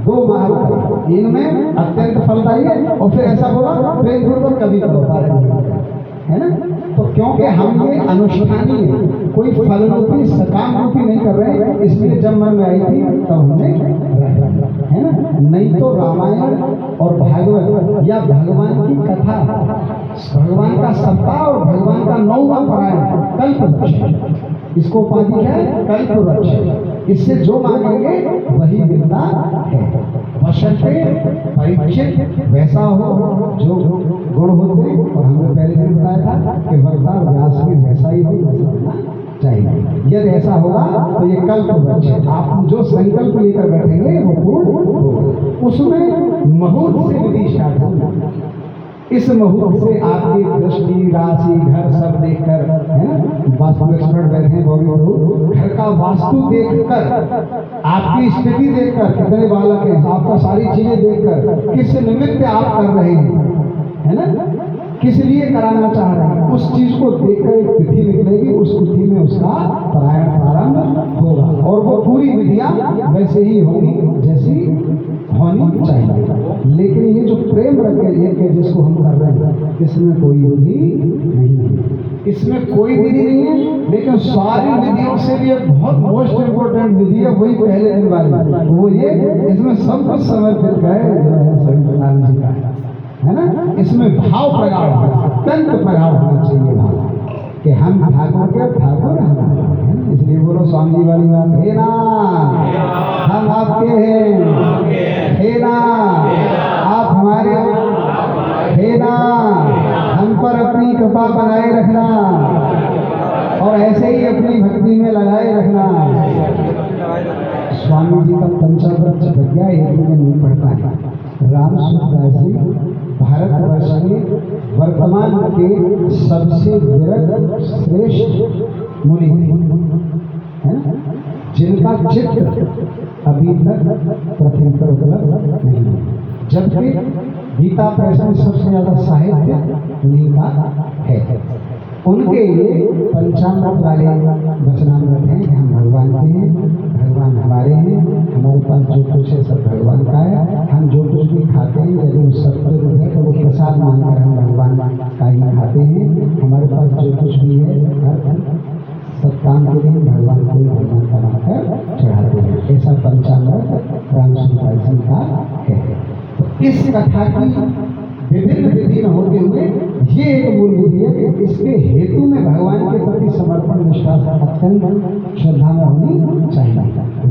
2 माह इनमें अत्यंत फलदायी है। और फिर ऐसा बोला प्रेम पूर्वक कभी करो, है ना। तो क्योंकि हम ये अनुष्ठानी है, कोई फल रूपी सकाम रूपी नहीं कर रहे, इसलिए जब मन में आई थी तब हमने है ना। नहीं तो रामायण और भागवत या भगवान की कथा, भगवान का सप्ताह और भगवान का 9वां पारायण कल्पवृक्ष, इसको उपाधि है कल्पवृक्ष। इससे जो मांगेंगे वही मिलता है, बशर्ते परीक्षित वैसा हो जो गुण होते। और हमने पहले भी बताया था कि वक्ता व्यास में वैसा ही हो, वैसा चाहिए। यदि ऐसा होगा तो ये कल्प वृक्ष है। आप जो संकल्प लेकर बैठेंगे वो पूर्ण होगा। उसमें मुहूर्त से विधि स्टार्ट होगा। इस मुहूर्त से आपकी दृष्टि, राशि, घर सब देखकर, है ना, वास्तु एक्सपर्ट बैठे हैं वो घर का वास्तु देखकर, आपकी स्थिति देखकर, कितने बालक हैं, आपका सारी चीजें देखकर, किस निमित्त आप कर रहे हैं, है ना, किस लिए कराना चाह रहे हैं, उस चीज को देखकर एक तिथि निकलेगी, उस तिथि में उसका प्रारंभ होगा और वो पूरी विधियां वैसे ही होंगी जैसी होनी चाहिए। लेकिन ये जो प्रेम रखे एक है जिसको हम कर रहे हैं, इसमें कोई विधि नहीं है, इसमें कोई विधि नहीं है। लेकिन सारी विधियों से भी एक बहुत मोस्ट इम्पोर्टेंट विधि है, वही पहले दिन वाली, वो ये इसमें सब कुछ समर्पित है ना। इसमें भाव प्रगाढ़ होना, अत्यंत प्रगाढ़ होना चाहिए भाव कि हम ठाकुर के ठाकुर हैं। इसलिए बोलो स्वामी जी वाली बात, हे ना हम आपके हैं, हे ना आप हमारे, हे ना हम पर अपनी कृपा बनाए रखना और ऐसे ही अपनी भक्ति में लगाए रखना। स्वामी जी का पंचावृत प्रज्ञा एक में नहीं पढ़ता है। राम सूरदास जी भारतवर्ष के वर्तमान के सबसे विरल श्रेष्ठ मुनि है, जिनका चित्र अभी तक पृथ्वी पर उपलब्ध नहीं है। जबकि गीता प्रेस में सबसे ज्यादा साहित्य उन्हीं का है। उनके ये पंचामृत वाले वचनामृत हैं कि हम भगवान के हैं, भगवान हमारे हैं, हमारे पास जो कुछ है सब भगवान का है। हम जो कुछ भी खाते हैं यदि वो सत्य रूप है तो वो प्रसाद मानकर हम भगवान का ही खाते हैं। हमारे पास जो कुछ भी है हर सत्काम के लिए भगवान को ही भगवान का मानकर चढ़ाते हैं। ऐसा पंचामृत राम सूरदास जी का है। तो इस कथा की विभिन्न विधि में होते हुए ये एक मूल विधि है कि इसके हेतु में भगवान के प्रति समर्पण निष्ठा अत्यंत श्रद्धा में होनी चाहिए।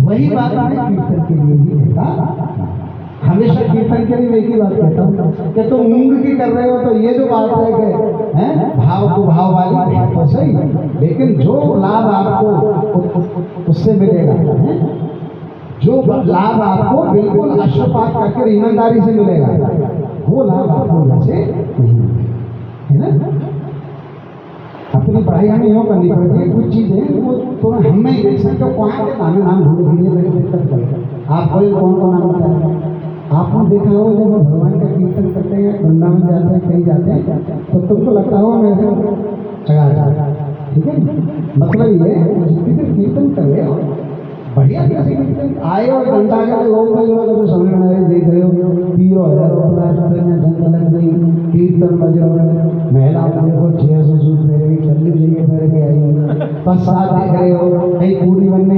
वही बात मैं कीर्तन के लिए भी कहता, हमेशा कीर्तन के लिए एक ही बात कहता हूँ कि तुम मूंग की कर रहे हो तो ये जो बात है कि हैं भाव को भाव वाली है तो सही, लेकिन जो लाभ आपको उससे मिलेगा है, जो लाभ आपको बिल्कुल अश्वपात करके ईमानदारी से मिलेगा, वो लाभ आपको वैसे नहीं है ना। अपनी पढ़ाई हमें यूँ करनी पड़ती है, कुछ चीज़ें वो थोड़ा हमें ही देख सकते हो। कहाँ के नाम भूल दीजिए, दिक्कत करेगा। आप कोई कौन कौन नाम बताएंगे? आपने देखा हो जब भगवान का कीर्तन करते हैं, वृंदावन जाते हैं, कहीं जाते हैं, तो तुमको लगता हो मैं चढ़ा, ठीक है। मतलब ये कीर्तन करे बढ़िया कैसे कीर्तन आए और घंटा के लोग समझ में आए, देख रहे हो पीरो लग गई कीर्तन बज रहा, महिला को छह सौ सूट मेरे चल्ली जाइए मेरे के आई, बस साथ देख रहे हो कहीं पूरी बनने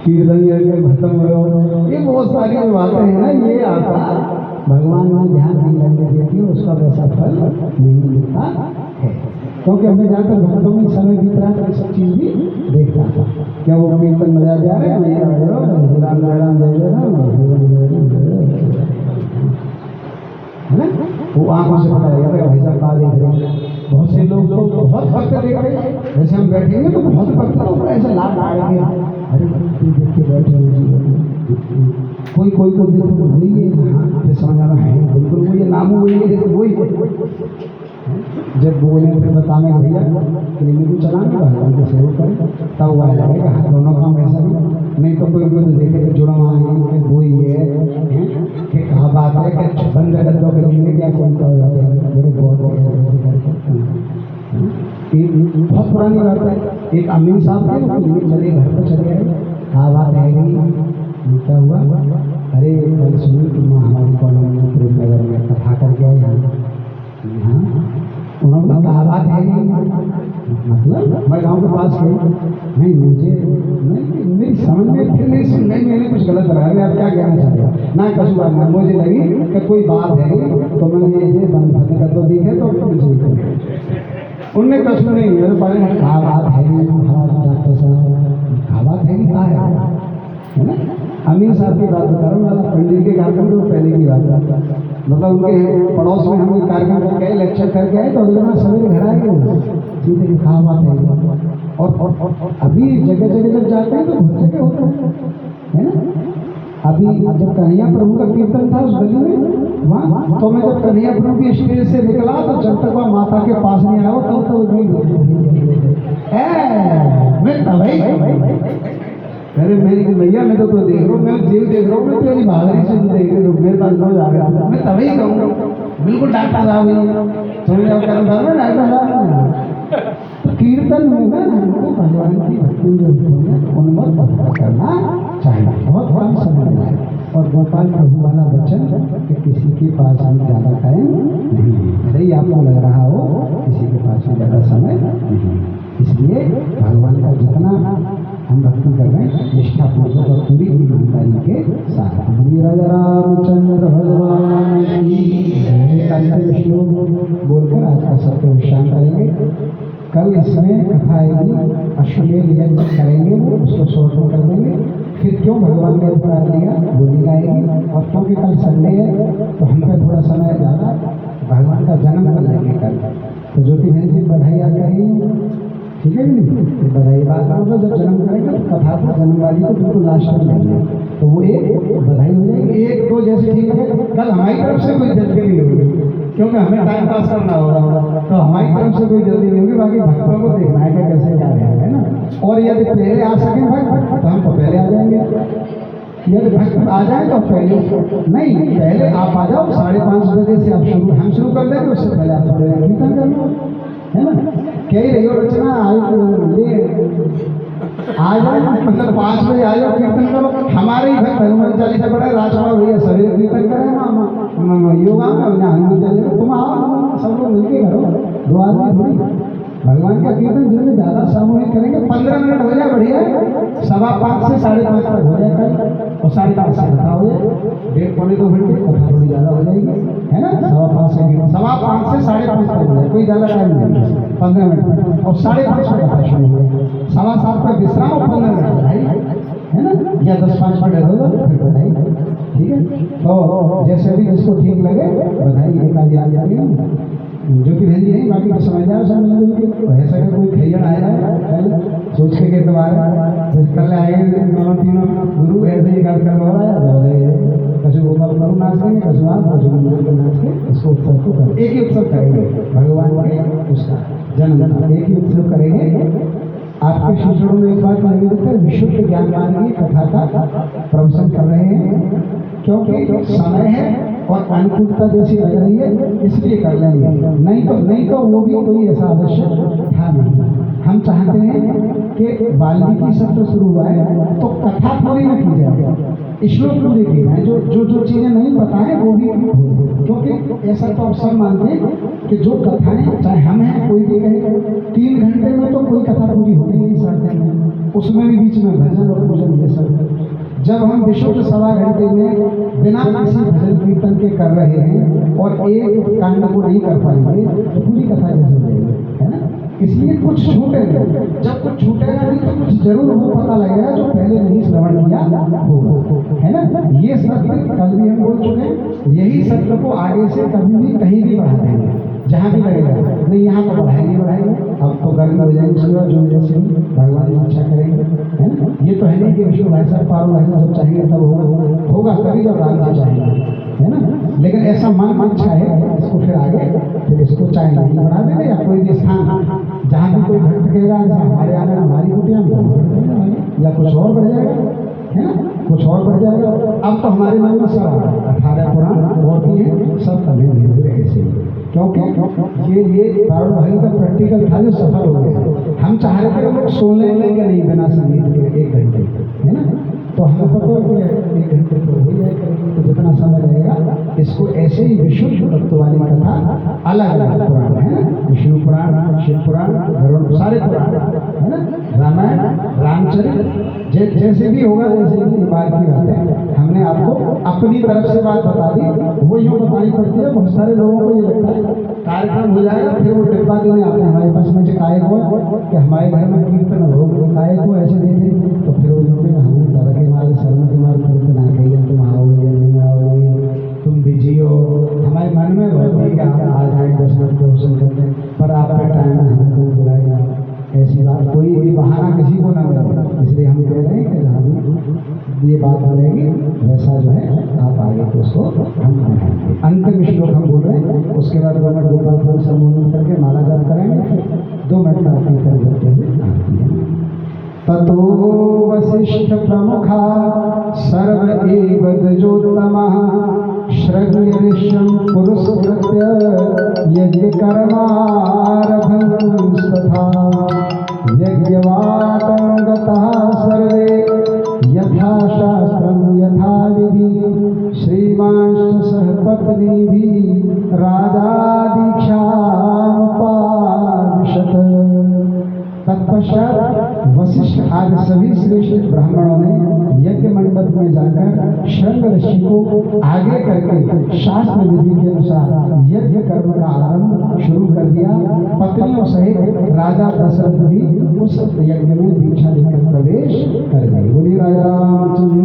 कीर्तन खत्म हो। ये बहुत सारी बातें हैं ना, ये आपका भगवान में ध्यान नहीं लगने देती है, उसका वैसा फल नहीं मिलता है। क्योंकि हमें जाकर भक्तों में समय बीत रहा है, सब चीज भी देखता था। क्या वो कीर्तन बजा जा रहे हैं, है ना, वो आंखों से पता है भाई साहब कहा देख रहे हैं। बहुत से लोग तो बहुत भक्त देख रहे हैं, जैसे हम बैठेंगे तो बहुत भक्त लोग ऐसे लाभ आएंगे, अरे देख के बैठे कोई कोई को देखो वही है, समझ आना है बिल्कुल वही नाम वही है, जैसे वही जब बोले फिर बताने भैया क्लिनिक को चलाने भगवान को सेवा करें तब वो आ जाएगा। दोनों काम ऐसा नहीं तो कोई को देखे कि जुड़ा वहाँ वो ही है कि कहा बात है कि बंद कर दो क्लिनिक क्या कौन सा हो जाता है। मेरे बहुत पुरानी बात है। एक अमीन साहब थे, क्लिनिक चले घर पर चले गए, कहा बात है गई क्या हुआ, अरे कल सुनी तुम हमारी कॉलोनी में प्रेमनगर में कथा करके आए यहाँ, उन्होंने कहा बात है मतलब मैं गांव के पास गई, नहीं मुझे नहीं मेरी समझ में फिर नहीं सुन नहीं, मैंने कुछ गलत रहा है, आप क्या कहना चाहते हैं ना कुछ बात नहीं, मुझे लगी कि कोई बात है तो मैंने ये बंद भरने का तो दिखे तो उनने कष्ट नहीं मेरे पास कहा बात है डॉक्टर साहब कहा बात है कहा है ना। अमीन साहब की बात बता रहा हूँ, पंडित के कार्यक्रम तो पहले की बात मतलब उनके पड़ोस में हम कार्यक्रम करके लेक्चर करके आए तो अगले दिन सवेरे घर आए सीधे लिखा बात है। और अभी जगह जगह जब जाते हैं तो बहुत जगह होता है ना। अभी जब कन्हैया प्रभु का कीर्तन था उस गली में वहाँ, तो मैं जब कन्हैया प्रभु की स्टेज से निकला तो जब तक वह माता के पास नहीं आया तब तक मैं तभी अरे मेरी भैया मैं तो देख रहा हूँ, मैं जीव देख रहा हूँ, मैं तेरी बहादुरी से देख रही हूँ, मेरे पास रोज आ गया मैं तभी कहूँगा बिल्कुल डॉक्टर साहब तो कीर्तन में ना हमको भगवान की भक्ति जो उन्मत्त करना चाहिए, बहुत कम समय है। और गोपाल प्रभु वाला वचन कि किसी के पास भी ज़्यादा टाइम नहीं है, भले ही आपको लग रहा हो किसी के पास भी ज़्यादा समय नहीं। इसलिए भगवान का जितना हम भक्ति कर रहे हैं निष्ठापूर्वक और पूरी ईमानदारी के साथ। राजा रामचंद्र भगवान की श्लोक बोलकर आज का सत्य विश्राम करेंगे। कल इसमें कथा आएगी, अश्वमेध यज्ञ करेंगे, वो उसको शॉर्ट में कर देंगे। फिर क्यों भगवान ने अवतार लिया बोली जाएगी। और क्योंकि कल संडे है तो हम पे थोड़ा समय ज़्यादा भगवान का जन्म कर लेंगे कल। तो ज्योति बहन जी बधाई याद करेंगे, ठीक है कि नहीं। बधाई बात करो जब जन्म करेंगे तो कथा को जन्म वाली को बिल्कुल लास्ट में लेंगे तो वो एक बधाई हो जाएगी। एक दो जैसे ठीक है, कल हमारी तरफ से कोई जल्दी नहीं होगी क्योंकि हमें टाइम पास करना होगा, तो हमारी तरफ से कोई जल्दी नहीं होगी। बाकी भक्तों को देखना है कि कैसे क्या है ना। और यदि पहले आ सकें भाई तो हम तो पहले आ जाएंगे, यदि भक्त आ जाए तो पहले नहीं, पहले आप आ जाओ 5:30 बजे से आप हम शुरू कर देंगे, उससे पहले आप थोड़े कीर्तन कर लो, है ना। क्या ही रही हो रचना आ जाए मतलब 5 बजे आ जाओ कीर्तन करो। हमारे ही भक्त हनुमान चालीसा पढ़ा राजकुमार भैया सभी कीर्तन करें योगा में हनुमान चालीसा, तुम आओ सब लोग मिलके करो, 2 आदमी थोड़ी। भगवान का कीर्तन जितने ज़्यादा सामूहिक करेंगे 15 मिनट हो जाए बढ़िया, 5:15 से 5:30 तक हो जाए कल, और 5:30 से कथा हो जाए, 1.5-2 घंटे कथा थोड़ी ज़्यादा हो जाएगी, है ना। 5:15 से 5:30 तक हो जाए, कोई ज़्यादा टाइम नहीं, 15 मिनट, और 5:30 में कथा शुरू हो जाए, 7:15 पर विश्राम और 15 मिनट बधाई, है ना। या 10-5 मिनट हो जाए फिर बधाई, ठीक है। तो जैसे भी जिसको ठीक लगे बधाई एक आदि याद करें जो कि बहन जी है, बाकी तो समझ जाओ सब मिलजुल के। ऐसा कि कोई खैर आया कल सोच के तुम्हारा कल आएंगे तीनों गुरु ऐसे ही कर हो रहा है, कसु गोपाल प्रभु नाच देंगे, कसु आप नाच के इसको उत्सव को कर एक ही उत्सव करेंगे भगवान के उसका जन्म एक ही उत्सव करेंगे। आपके शिष्यों में एक बात निवेदित है, विशुद्ध ज्ञान मार्गी कथा का प्रवचन कर रहे हैं क्योंकि समय है और अनुकूलता जैसी लग रही है इसलिए कर लेंगे, नहीं तो वो भी कोई ऐसा आवश्यक था नहीं। हम चाहते हैं कि वाल्मीकि सत्र शुरू हुआ है तो कथा पूरी न की जाए, श्लोक पूरी की जाए, जो चीजें नहीं बताएं वो भी, क्योंकि ऐसा तो आप सब मानते हैं कि जो कथाएं चाहे हम हैं कोई भी कहे 3 घंटे में तो कोई कथा पूरी होती नहीं सकती है, उसमें भी बीच में भजन और पूजन ये सब। जब हम विशुद्ध 1.25 घंटे में बिना किसी भजन कीर्तन के कर रहे हैं और एक कांड को नहीं कर पाएंगे तो पूरी कथा कैसे हो जाएगी, है ना। इसलिए कुछ छूटेगा, जब कुछ छूटेगा नहीं तो कुछ जरूर वो पता लगेगा जो पहले नहीं श्रवण किया होगा, है ना। ये सत्य कल भी हम बोल चुके हैं, यही सत्य को आगे से कभी भी कहीं भी बढ़ा देंगे, जहाँ भी लगेगा नहीं यहाँ तो बढ़ाएंगे। अब तो गर्मी हो जाएगी जो जैसे भगवान की इच्छा करेंगे, है ना। ये तो है नहीं कि विष्णु भाई साहब पारो भाई साहब चाहेंगे तब होगा तभी जब राम जी चाहेंगे, है ना। लेकिन ऐसा मन इच्छा है इसको फिर आगे फिर इसको चाहे नहीं बढ़ा देंगे या कोई भी स्थान जहाँ भी कोई भक्त कहेगा हमारे आने हमारी कुटिया में या कुछ और बढ़ जाएगा, है ना, कुछ और बढ़ जाएगा। अब तो हमारे मन में सब 18 पुराण और भी है, सब कभी धीरे धीरे ऐसे क्योंकि ये पारण भाई का प्रैक्टिकल था जो सफल हो गया। हम चाह रहे थे लोग सो लेंगे कि नहीं बिना संगीत के 1 घंटे, है ना। तो हम तो 1 घंटे तो हो जाएगा, तो जितना समय रहेगा इसको ऐसे ही विशुद्ध तत्व वाली कथा अलग अलग पुराण है, विष्णु पुराण, शिव पुराण, गरुड़, सारे पुराण, है ना, रामायण, रामचरित जैसे भी होगा जैसे भी बात की बात है। हमने आपको अपनी तरफ से बात बता दी, वो यूँ बतानी पड़ती है। बहुत सारे लोगों को ये लगता है कार्यक्रम हो जाएगा फिर वो डिब्बा देने आते हैं हमारे पास में जो काय को कि हमारे घर में कीर्तन हो, काय को ऐसे देखे तो फिर वो लोग हम डर के मारे शर्म के मारे कीर्तन आ गई, तुम आओगे नहीं आओगे, तुम बिजी हो। हमारे मन में होती है कि आप आ जाए 10 मिनट दर्शन करते हैं, पर आपका टाइम हमको बुलाए बहाना किसी को ना मिले, इसलिए हम कह रहे हैं कि जहाँ भी ये बात बनेगी वैसा जो है आप आगे तो उसको हम बनाएंगे। अंतिम श्लोक हम बोल रहे हैं, उसके बाद 2 मिनट गोपाल को संबोधन करके माला जाप करेंगे, 2 मिनट का कीर्तन करते हुए आरती है। ततो वसिष्ठ प्रमुखा सर्व एव द्विजोत्तमः श्रृंगऋष्यं पुरस्कृत्य यज्ञकर्मारभन्तस्तथा यज्ञवाटं गताः सर्वे यथा शास्त्रं यथा विधि श्रीमांश्च सह पत्नीभिः राजा दीक्षामुपाविशत्। तत्पश्चात वशिष्ठ आदि सभी श्रेष्ठ ब्राह्मणों ने यज्ञ मंडप में जाकर श्रृंग ऋषि को आगे करके शास्त्र विधि के अनुसार यज्ञ कर्म का आरंभ शुरू कर दिया। पत्नियों सहित राजा दशरथ भी उस यज्ञ में दीक्षा लेकर प्रवेश कर गए। बोलिए राजा रामचंद्र